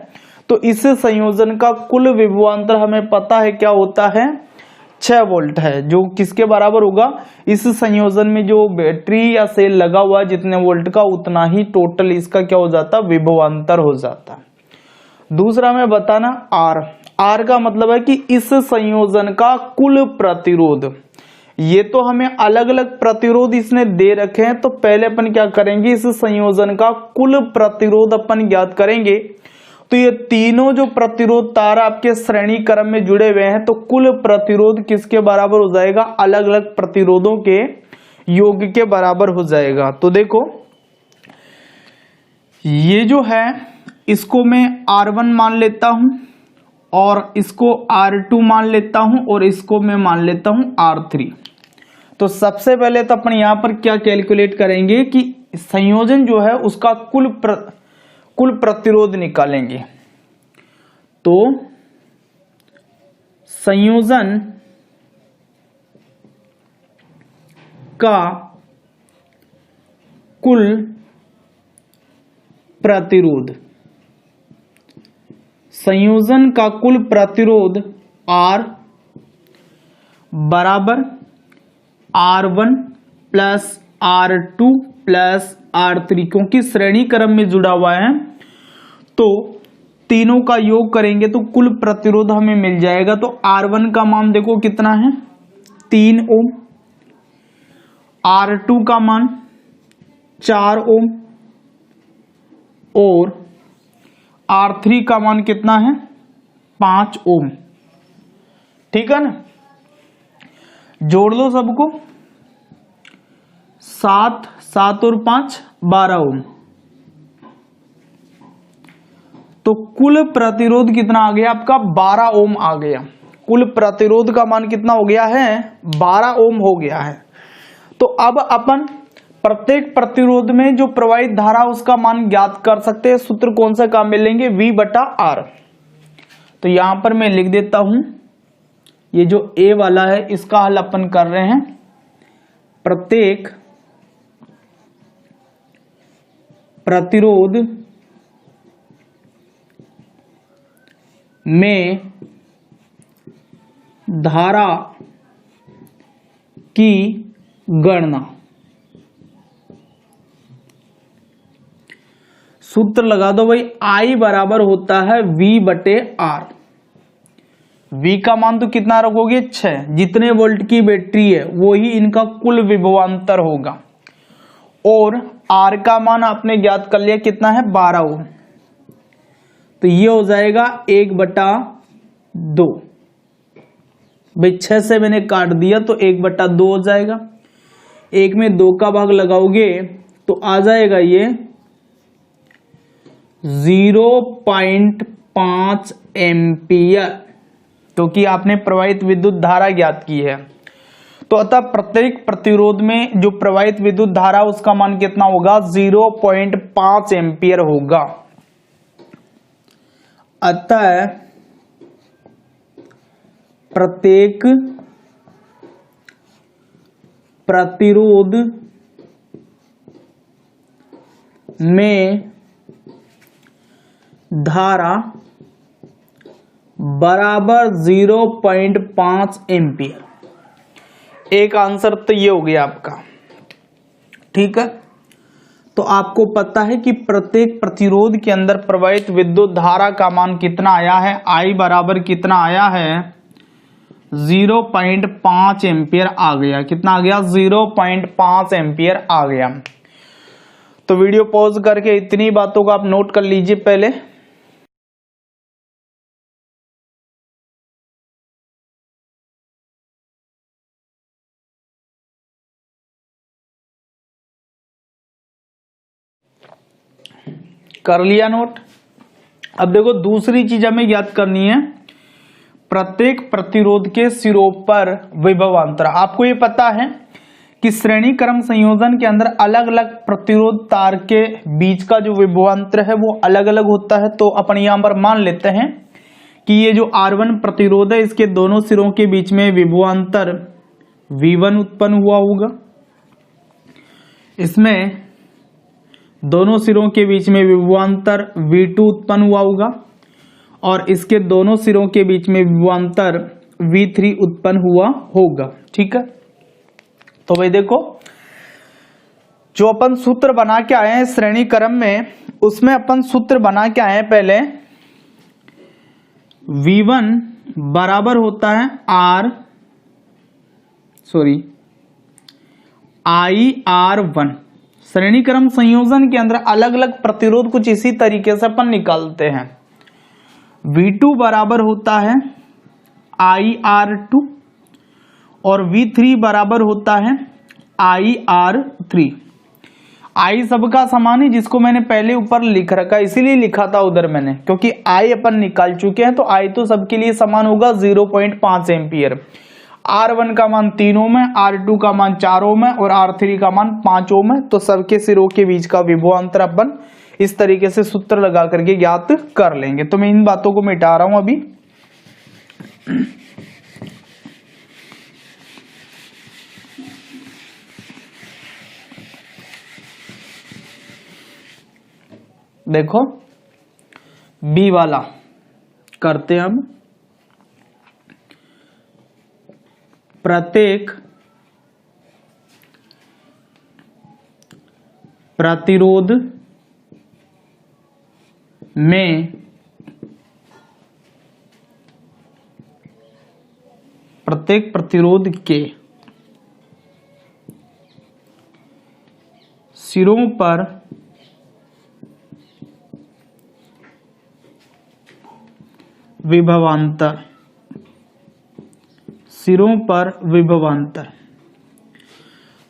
तो इस संयोजन का कुल विभवांतर हमें पता है क्या होता है? 6 वोल्ट है, जो किसके बराबर होगा? इस संयोजन में जो बैटरी या सेल लगा हुआ है जितने वोल्ट का उतना ही टोटल इसका क्या हो जाता है? विभवांतर हो जाता है। दूसरा में बताना R का मतलब है कि इस संयोजन का कुल प्रतिरोध। ये तो हमें अलग अलग प्रतिरोध इसने दे रखे हैं, तो पहले अपन क्या करेंगे? इस संयोजन का कुल प्रतिरोध अपन ज्ञात करेंगे। तो ये तीनों जो प्रतिरोध तार आपके श्रेणी क्रम में जुड़े हुए हैं, तो कुल प्रतिरोध किसके बराबर हो जाएगा? अलग अलग प्रतिरोधों के योग के बराबर हो जाएगा। तो देखो ये जो है इसको मैं R1 मान लेता हूं और इसको R2 मान लेता हूं और इसको मैं मान लेता हूं R3। तो सबसे पहले तो अपन यहां पर क्या कैलकुलेट करेंगे कि संयोजन जो है उसका कुल प्रतिरोध निकालेंगे। तो संयोजन का कुल प्रतिरोध, संयोजन का कुल प्रतिरोध R बराबर R1 plus R2 plus R3, क्योंकि श्रेणी क्रम में जुड़ा हुआ है तो तीनों का योग करेंगे तो कुल प्रतिरोध हमें मिल जाएगा। तो R1 का मान देखो कितना है? 3 ओम। R2 का मान 4 ओम और R3 का मान कितना है? 5 ओम। ठीक है ना, जोड़ लो सबको, 7 7 और 5 12 ओम। तो कुल प्रतिरोध कितना आ गया आपका? 12 ओम आ गया। कुल प्रतिरोध का मान कितना हो गया है? 12 ओम हो गया है। तो अब अपन प्रत्येक प्रतिरोध में जो प्रवाहित धारा उसका मान ज्ञात कर सकते हैं। सूत्र कौन सा काम में लेंगे? V बटा R। तो यहां पर मैं लिख देता हूं, ये जो A वाला है इसका हल अपन कर रहे हैं। प्रत्येक प्रतिरोध में धारा की गणना। सूत्र लगा दो भाई, I बराबर होता है V बटे R। V का मान तो कितना रखोगे? 6। जितने वोल्ट की बैटरी है वो ही इनका कुल विभवांतर होगा। और R का मान आपने ज्ञात कर लिया कितना है? 12 ओम। तो ये हो जाएगा 1/2। भाई 6 से मैंने काट दिया तो 1/2 हो जाएगा। 1 में 2 का भाग लगाओगे तो आ जाएगा ये 0.5 एम्पियर, क्योंकि आपने प्रवाहित विद्युत धारा ज्ञात की है। तो अतः प्रत्येक प्रतिरोध में जो प्रवाहित विद्युत धारा उसका मान कितना होगा? 0.5 एम्पियर होगा। अतः प्रत्येक प्रतिरोध में धारा बराबर 0.5 एम्पियर। एक आंसर तो ये हो गया आपका, ठीक है। तो आपको पता है कि प्रत्येक प्रतिरोध के अंदर प्रवाहित विद्युत धारा का मान कितना आया है? I बराबर कितना आया है? 0.5 एम्पियर आ गया। कितना आ गया? 0.5 एम्पियर आ गया। तो वीडियो पॉज करके इतनी बातों को आप नोट कर लीजिए पहले। कर लिया नोट? अब देखो दूसरी चीज हमें याद करनी है, प्रत्येक प्रतिरोध के सिरों पर विभवांतर। आपको ये पता है कि श्रेणी क्रम संयोजन के अंदर अलग अलग प्रतिरोध तार के बीच का जो विभवांतर है वो अलग अलग होता है। तो अपन यहां पर मान लेते हैं कि ये जो R1 प्रतिरोध है इसके दोनों सिरों के बीच में विभवांतर V1 उत्पन्न हुआ होगा। इसमें दोनों सिरों के बीच में विभवांतर V2 उत्पन्न हुआ होगा और इसके दोनों सिरों के बीच में विभवांतर V3 उत्पन्न हुआ होगा। ठीक है, तो भाई देखो जो अपन सूत्र बना के आए हैं श्रेणी क्रम में, उसमें अपन सूत्र बना के आए हैं पहले V1 बराबर होता है IR1। श्रेणी क्रम संयोजन के अंदर अलग अलग प्रतिरोध कुछ इसी तरीके से अपन निकालते हैं। V2 बराबर होता है IR2 और V3 बराबर होता है IR3। I सबका समान है, जिसको मैंने पहले ऊपर लिख रखा, इसीलिए लिखा था उधर मैंने, क्योंकि I अपन निकाल चुके हैं। तो I तो सबके लिए समान होगा 0.5 एम्पियर। R1 का मान 3 ओम है, R2 का मान 4 ओम है और R3 का मान 5 ओम है। तो सबके सिरों के बीच का विभवांतर अपन इस तरीके से सूत्र लगा करके ज्ञात कर लेंगे। तो मैं इन बातों को मिटा रहा हूं अभी। देखो बी वाला करते हैं हम। प्रत्येक प्रतिरोध में प्रत्येक प्रतिरोध के सिरों पर विभवांतर, सिरों पर विभवांतर।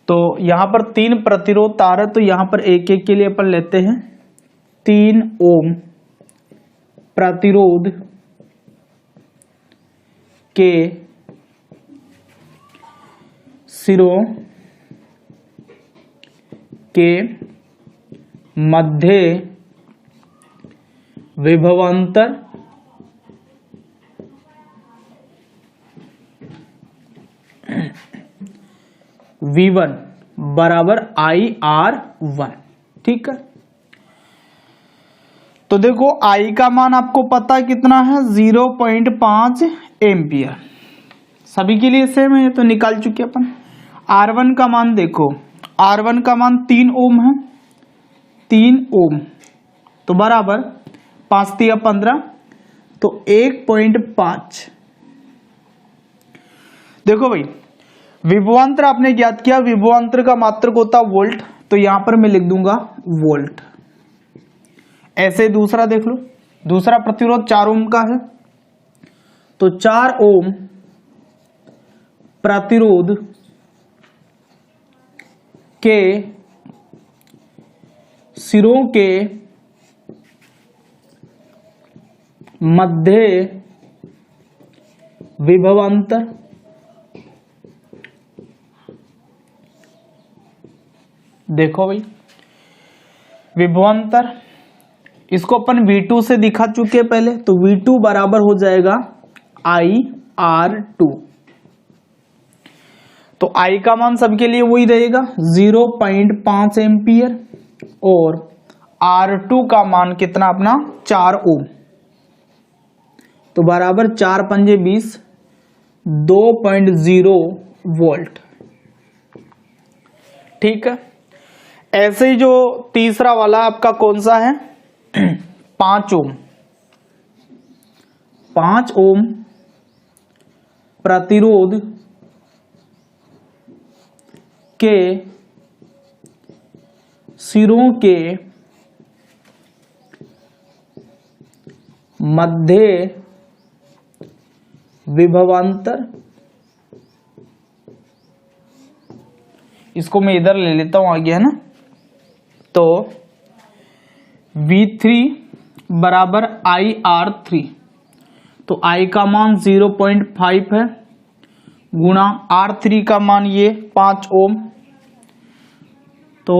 तो यहां पर 3 प्रतिरोध तार है, तो यहां पर एक एक के लिए अपन लेते हैं। 3 ओम प्रतिरोध के सिरों के मध्य विभवांतर V1 बराबर IR1। ठीक है, तो देखो I का मान आपको पता कितना है? 0.5 एम्पियर। सभी के लिए सेम है, तो निकाल चुके अपन। R1 का मान देखो, R1 का मान 3 ओम है, 3 ओम तो बराबर 5 3 15, तो 1.5। देखो भाई विभवांतर आपने ज्ञात किया, विभवांतर का मात्रक होता वोल्ट, तो यहां पर मैं लिख दूंगा वोल्ट। ऐसे दूसरा देख लो, दूसरा प्रतिरोध 4 ओम का है, तो 4 ओम प्रतिरोध के सिरों के मध्य विभवांतर देखो भाई विभवांतर इसको अपन V2 से दिखा चुके हैं पहले, तो V2 बराबर हो जाएगा IR2। तो I का मान सबके लिए वही रहेगा 0.5 एम्पियर और R2 का मान कितना अपना 4 ओम। तो बराबर 4 पंजे 20 2.0 वोल्ट। ठीक है, ऐसे ही जो तीसरा वाला आपका कौन सा है 5 ओम। 5 ओम प्रतिरोध के सिरों के मध्य विभवांतर, इसको मैं इधर ले लेता हूं आगे, है ना। तो V3 बराबर IR3, तो I का मान 0.5 है गुणा R3 का मान ये 5 ओम, तो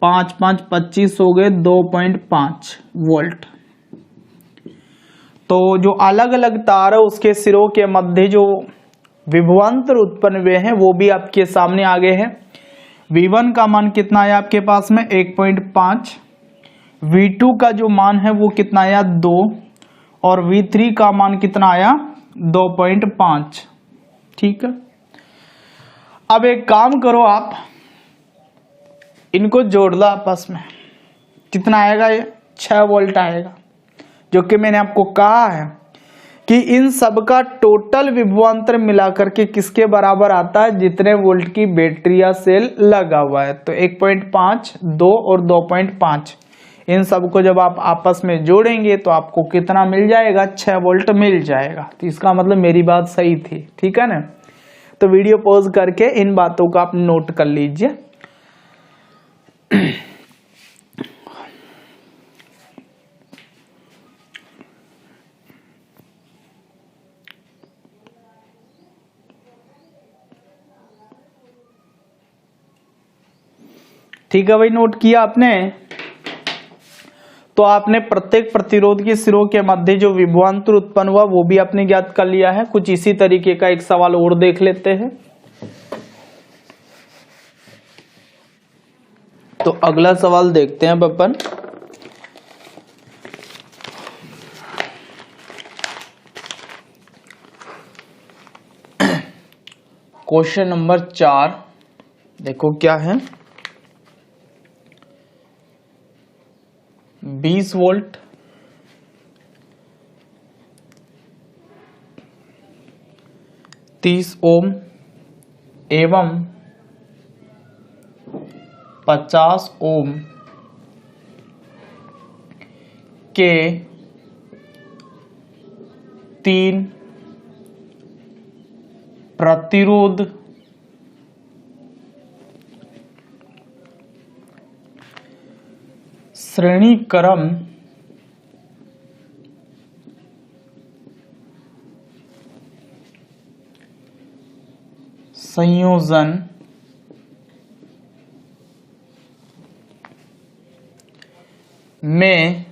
5 5 25 हो गए 2.5 वोल्ट। तो जो अलग अलग तार है उसके सिरों के मध्य जो विभवांतर उत्पन्न हुए हैं वो भी आपके सामने आ गए हैं। V1 का मान कितना आया आपके पास में 1.5, V2 का जो मान है वो कितना आया 2 और V3 का मान कितना आया 2.5। ठीक है, अब एक काम करो, आप इनको जोड़ लो आपस में, कितना आएगा ये 6 वोल्ट आएगा, जो कि मैंने आपको कहा है कि इन सब का टोटल विभवांतर मिलाकर के किसके बराबर आता है, जितने वोल्ट की बैटरी या सेल लगा हुआ है। तो 1.5 2 और 2.5 इन सब को जब आप आपस में जोड़ेंगे तो आपको कितना मिल जाएगा 6 वोल्ट मिल जाएगा। तो इसका मतलब मेरी बात सही थी, ठीक है ना। तो वीडियो पॉज करके इन बातों का आप नोट कर लीजिए। ठीक है भाई, नोट किया आपने। तो आपने प्रत्येक प्रतिरोध के सिरों के मध्य जो विभवांतर उत्पन्न हुआ वो भी आपने ज्ञात कर लिया है। कुछ इसी तरीके का एक सवाल और देख लेते हैं। तो अगला सवाल देखते हैं अपन। क्वेश्चन नंबर 4 देखो क्या है। 20 वोल्ट 30 ओम एवं 50 ओम के 3 प्रतिरोध श्रेणी क्रम संयोजन में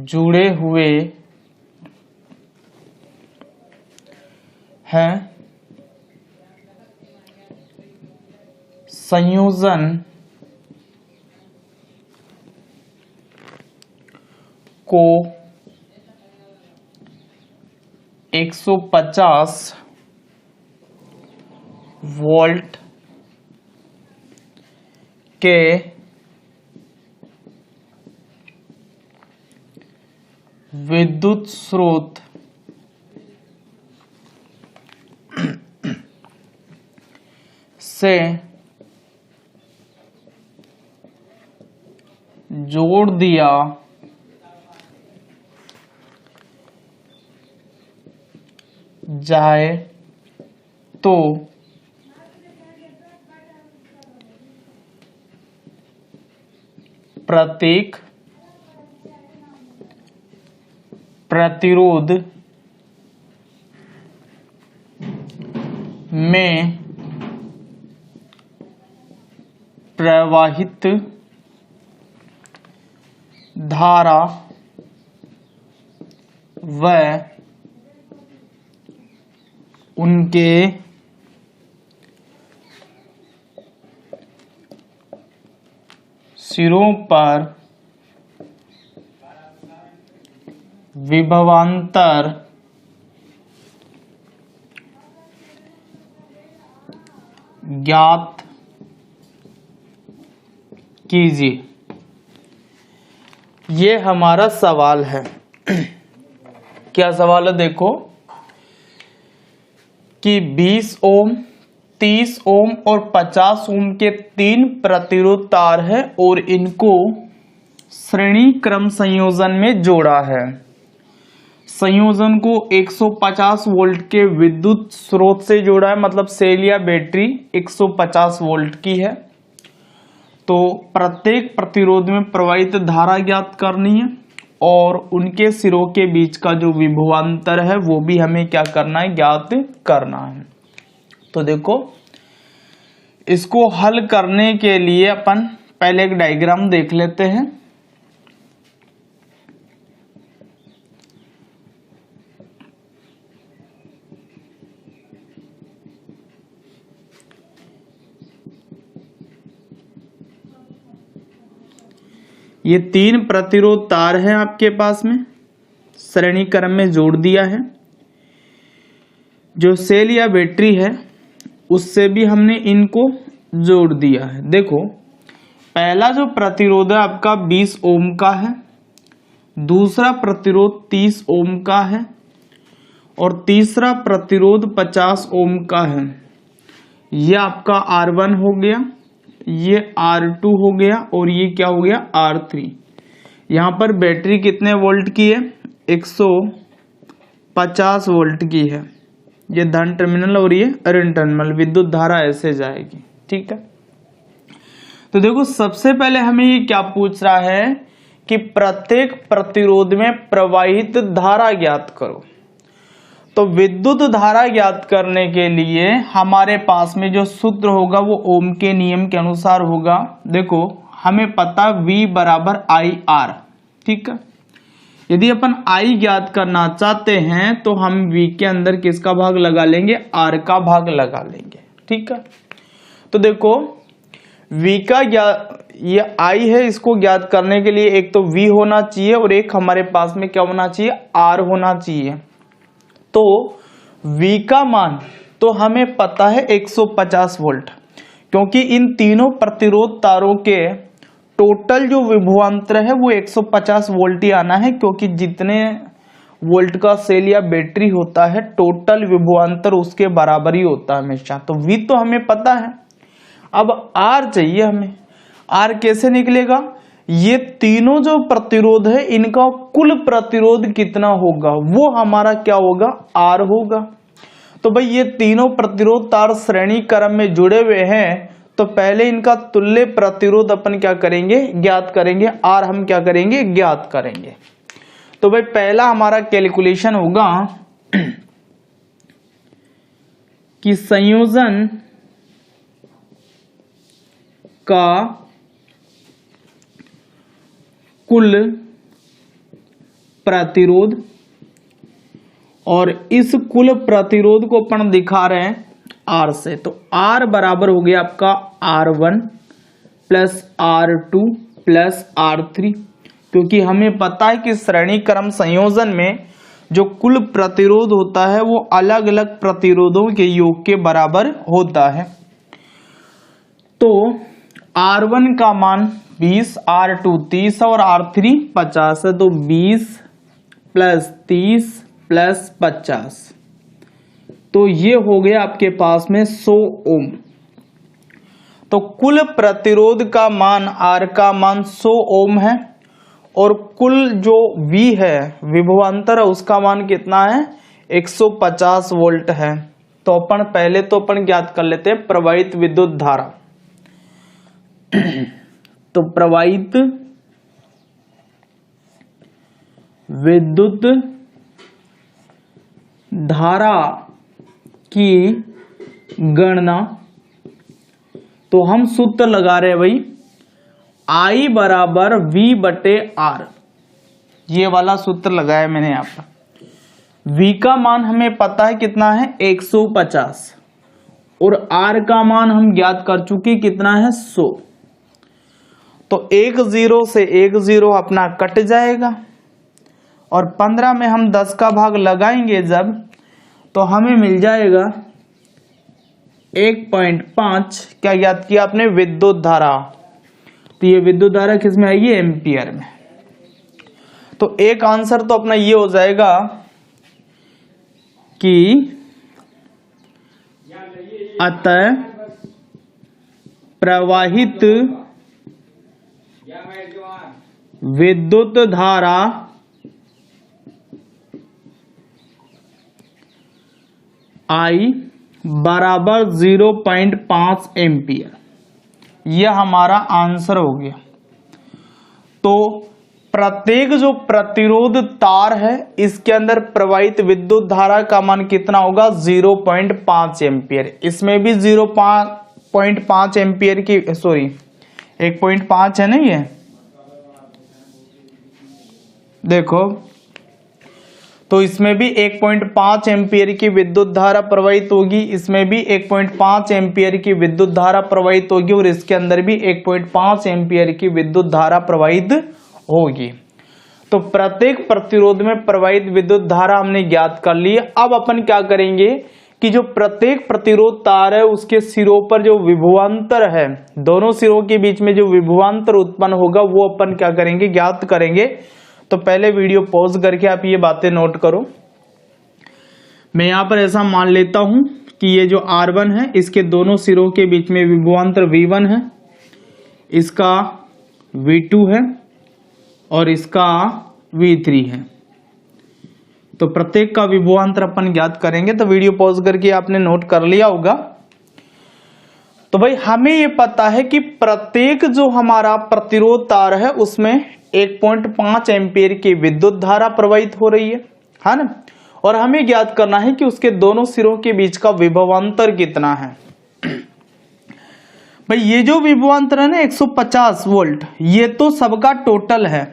जुड़े हुए हैं। संयोजन को 150 वोल्ट के विद्युत स्रोत से जोड़ दिया जाए तो प्रत्येक प्रतिरोध में प्रवाहित धारा व उनके सिरों पर विभवांतर ज्ञात कीजिए। ये हमारा सवाल है। क्या सवाल है देखो कि 20 ओम, 30 ओम और 50 ओम के 3 प्रतिरोध तार है और इनको श्रेणी क्रम संयोजन में जोड़ा है। संयोजन को 150 वोल्ट के विद्युत स्रोत से जोड़ा है, मतलब सेल या बैटरी 150 वोल्ट की है। तो प्रत्येक प्रतिरोध में प्रवाहित धारा ज्ञात करनी है और उनके सिरों के बीच का जो विभवांतर है वो भी हमें क्या करना है, ज्ञात करना है। तो देखो इसको हल करने के लिए अपन पहले एक डायग्राम देख लेते हैं। ये 3 प्रतिरोध तार हैं आपके पास में, श्रेणी क्रम में जोड़ दिया है। जो सेल या बैटरी है उससे भी हमने इनको जोड़ दिया है। देखो पहला जो प्रतिरोध है आपका 20 ओम का है, दूसरा प्रतिरोध 30 ओम का है और तीसरा प्रतिरोध 50 ओम का है। ये आपका R1 हो गया, ये R2 हो गया और ये क्या हो गया, R3। यहां पर बैटरी कितने वोल्ट की है, 150 वोल्ट की है। ये धन टर्मिनल और ये ऋण टर्मिनल, विद्युत धारा ऐसे जाएगी। ठीक है, तो देखो सबसे पहले हमें ये क्या पूछ रहा है कि प्रत्येक प्रतिरोध में प्रवाहित धारा ज्ञात करो। तो विद्युत धारा ज्ञात करने के लिए हमारे पास में जो सूत्र होगा वो ओम के नियम के अनुसार होगा। देखो हमें पता V बराबर IR। ठीक है, यदि अपन I ज्ञात करना चाहते हैं तो हम V के अंदर किसका भाग लगा लेंगे, R का भाग लगा लेंगे। ठीक है, तो देखो V का ये I है, इसको ज्ञात करने के लिए एक तो V होना चाहिए और एक हमारे पास में क्या होना चाहिए, R होना चाहिए। तो V का मान तो हमें पता है 150 वोल्ट, क्योंकि इन तीनों प्रतिरोध तारों के टोटल जो विभवांतर है वो 150 वोल्ट ही आना है, क्योंकि जितने वोल्ट का सेल या बैटरी होता है टोटल विभवांतर उसके बराबर ही होता है हमेशा। तो V तो हमें पता है, अब R चाहिए हमें। R कैसे निकलेगा, ये तीनों जो प्रतिरोध है इनका कुल प्रतिरोध कितना होगा वो हमारा क्या होगा, R होगा। तो भाई ये तीनों प्रतिरोध तार श्रेणी क्रम में जुड़े हुए हैं, तो पहले इनका तुल्य प्रतिरोध अपन क्या करेंगे, ज्ञात करेंगे। R हम क्या करेंगे, ज्ञात करेंगे। तो भाई पहला हमारा कैलकुलेशन होगा कि संयोजन का कुल प्रतिरोध, और इस कुल प्रतिरोध को अपन दिखा रहे हैं R से। तो R बराबर हो गया आपका R1 plus R2 plus R3, क्योंकि हमें पता है कि श्रेणी क्रम संयोजन में जो कुल प्रतिरोध होता है वो अलग अलग प्रतिरोधों के योग के बराबर होता है। तो R1 का मान 20, R2 30 और R3 50 है। तो 20 प्लस 30 प्लस 50, तो ये हो गया आपके पास में 100 ओम। तो कुल प्रतिरोध का मान R का मान 100 ओम है और कुल जो V है विभवांतर है उसका मान कितना है, 150 वोल्ट है। तो अपन पहले तो अपन ज्ञात कर लेते हैं प्रवाहित विद्युत धारा। तो प्रवाहित विद्युत धारा की गणना, तो हम सूत्र लगा रहे हैं भाई I बराबर V बटे R, ये वाला सूत्र लगाया मैंने यहाँ पर। V का मान हमें पता है कितना है 150 और R का मान हम ज्ञात कर चुके कितना है 100। तो 1 0 से 1 0 अपना कट जाएगा और 15 में हम 10 का भाग लगाएंगे जब, तो हमें मिल जाएगा 1.5। क्या ज्ञात किया आपने? विद्युत धारा। तो ये विद्युत धारा किस में आएगी? एम्पियर में। तो एक आंसर तो अपना ये हो जाएगा कि अतः प्रवाहित विद्युत धारा I बराबर 0.5 एम्पियर, यह हमारा आंसर हो गया। तो प्रत्येक जो प्रतिरोध तार है इसके अंदर प्रवाहित विद्युत धारा का मान कितना होगा? 0.5 एम्पियर। इसमें भी 0.5 एम्पियर की 1.5 है ना, ये देखो, तो इसमें भी 1.5 एम्पियर की विद्युत धारा प्रवाहित होगी, इसमें भी 1.5 एम्पियर की विद्युत धारा प्रवाहित होगी और इसके अंदर भी 1.5 एम्पियर की विद्युत धारा प्रवाहित होगी। तो प्रत्येक प्रतिरोध में प्रवाहित विद्युत धारा हमने ज्ञात कर ली। अब अपन क्या करेंगे कि जो प्रत्येक प्रतिरोध तार है उसके सिरों पर जो विभवांतर है, दोनों सिरों के बीच में जो विभवांतर उत्पन्न होगा वो अपन क्या करेंगे? ज्ञात करेंगे। तो पहले वीडियो पॉज करके आप ये बातें नोट करो। मैं यहां पर ऐसा मान लेता हूं कि ये जो R1 है इसके दोनों सिरों के बीच में विभवांतर V1 है, इसका V2 है और इसका V3 है। तो प्रत्येक का विभवांतर अपन ज्ञात करेंगे। तो वीडियो पॉज करके आपने नोट कर लिया होगा। तो भाई हमें ये पता है कि प्रत्येक जो हमारा प्रतिरोध तार है उसमें 1.5 एम्पियर की विद्युत धारा प्रवाहित हो रही है ना, और हमें ज्ञात करना है कि उसके दोनों सिरों के बीच का विभवांतर कितना है। भाई ये जो विभवांतर है ना 150 वोल्ट, ये तो सबका टोटल है,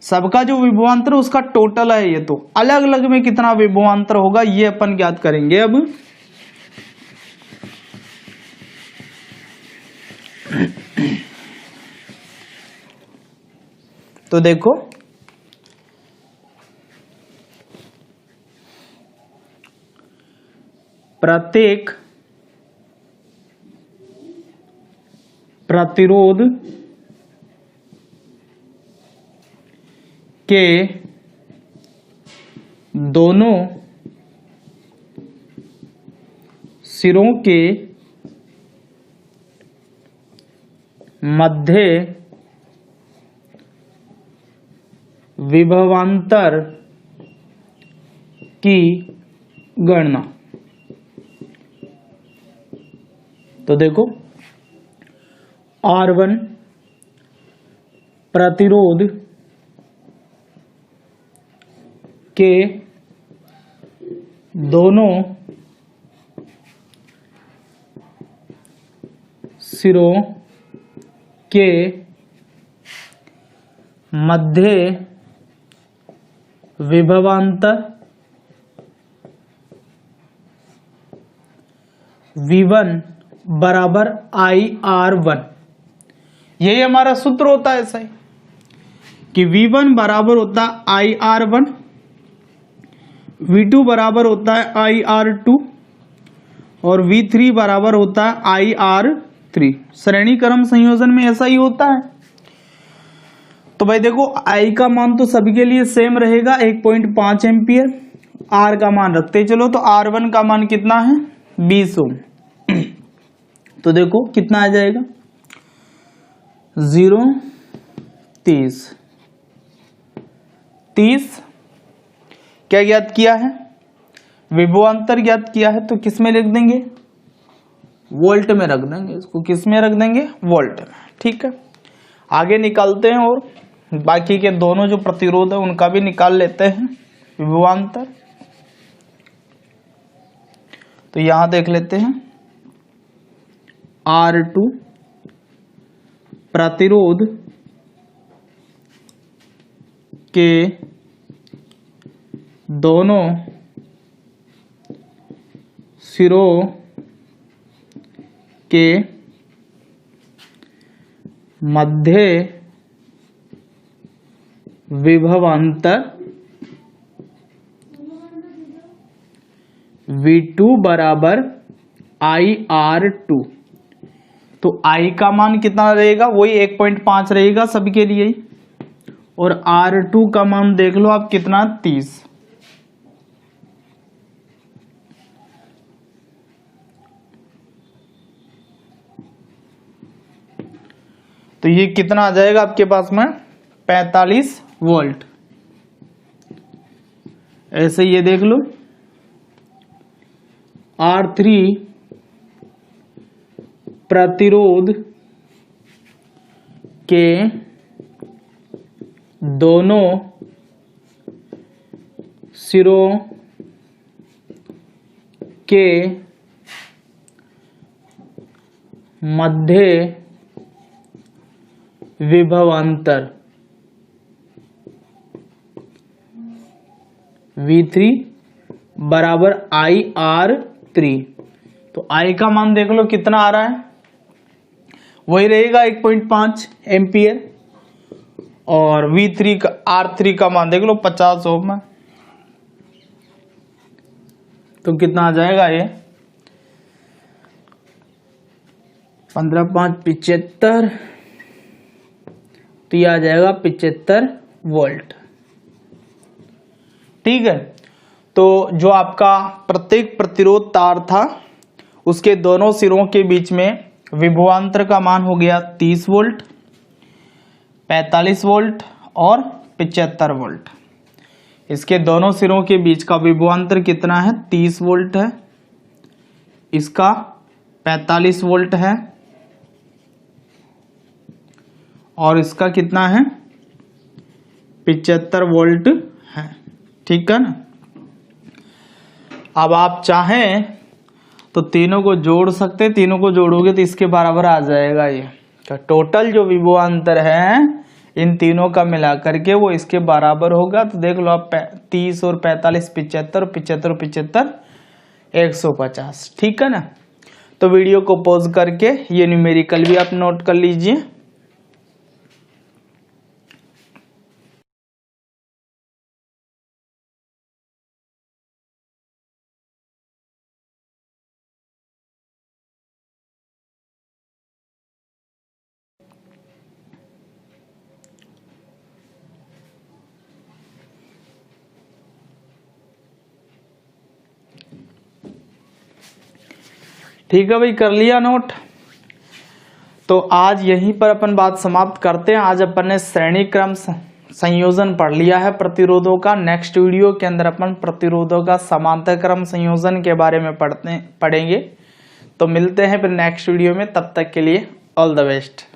सबका जो विभवांतर उसका टोटल है। ये तो अलग अलग में कितना विभवांतर होगा ये अपन ज्ञात करेंगे। अब तो देखो, प्रत्येक प्रतिरोध के दोनों सिरों के मध्य विभवांतर की गणना। तो देखो R1 प्रतिरोध के दोनों सिरों के मध्य विभवांतर V1 बराबर IR1। यही हमारा सूत्र होता है ऐसा ही कि V1 बराबर होता है IR1, V2 बराबर होता है IR2 और V3 बराबर होता है IR3। श्रेणी क्रम संयोजन में ऐसा ही होता है। तो भाई देखो I का मान तो सभी के लिए सेम रहेगा 1.5 एम्पियर। R का मान रखते चलो, तो R1 का मान कितना है 20 ओम। तो देखो कितना आ जाएगा 30 क्या ज्ञात किया है? विभवांतर ज्ञात किया है। तो किस में लिख देंगे? वोल्ट में रख देंगे इसको। किस में रख देंगे? वोल्ट में। ठीक है, आगे निकालते हैं। और बाकी के दोनों जो प्रतिरोध है उनका भी निकाल लेते हैं विभवांतर। तो यहां देख लेते हैं R2 प्रतिरोध के दोनों सिरों के मध्य विभवांतर V2 बराबर IR2। तो I का मान कितना रहेगा, वही 1.5 रहेगा सभी के लिए, और R2 का मान देख लो आप कितना, 30। तो ये कितना आ जाएगा आपके पास में, 45 वोल्ट। ऐसे ये देख लो R3 प्रतिरोध के दोनों सिरों के मध्य विभवांतर V3 बराबर IR3। तो I का मान देख लो कितना आ रहा है, वही रहेगा 1.5 एम्पियर, और V3 का R3 का मान देख लो 50 ओम है। तो कितना आ जाएगा ये, 15 5 75, तो ये आ जाएगा 75 वोल्ट। ठीक है, तो जो आपका प्रत्येक प्रतिरोध तार था उसके दोनों सिरों के बीच में विभवांतर का मान हो गया 30 वोल्ट, 45 वोल्ट और 75 वोल्ट। इसके दोनों सिरों के बीच का विभवांतर कितना है, 30 वोल्ट है, इसका 45 वोल्ट है, और इसका कितना है, 75 वोल्ट है। ठीक है ना। अब आप चाहें तो तीनों को जोड़ सकते हैं, तीनों को जोड़ोगे तो इसके बराबर आ जाएगा ये। तो टोटल जो विभवांतर है इन तीनों का मिलाकर के वो इसके बराबर होगा। तो देख लो आप 30 और 45 75, 75 75 150। ठीक है ना। तो वीडियो को पॉज करके ये न्यूमेरिकल भी आप नोट कर लीजिए। ठीक है भाई, कर लिया नोट। तो आज यहीं पर अपन बात समाप्त करते हैं। आज अपन ने श्रेणी क्रम संयोजन पढ़ लिया है प्रतिरोधों का। नेक्स्ट वीडियो के अंदर अपन प्रतिरोधों का समांतर क्रम संयोजन के बारे में पढ़ेंगे। तो मिलते हैं फिर नेक्स्ट वीडियो में, तब तक के लिए ऑल द बेस्ट।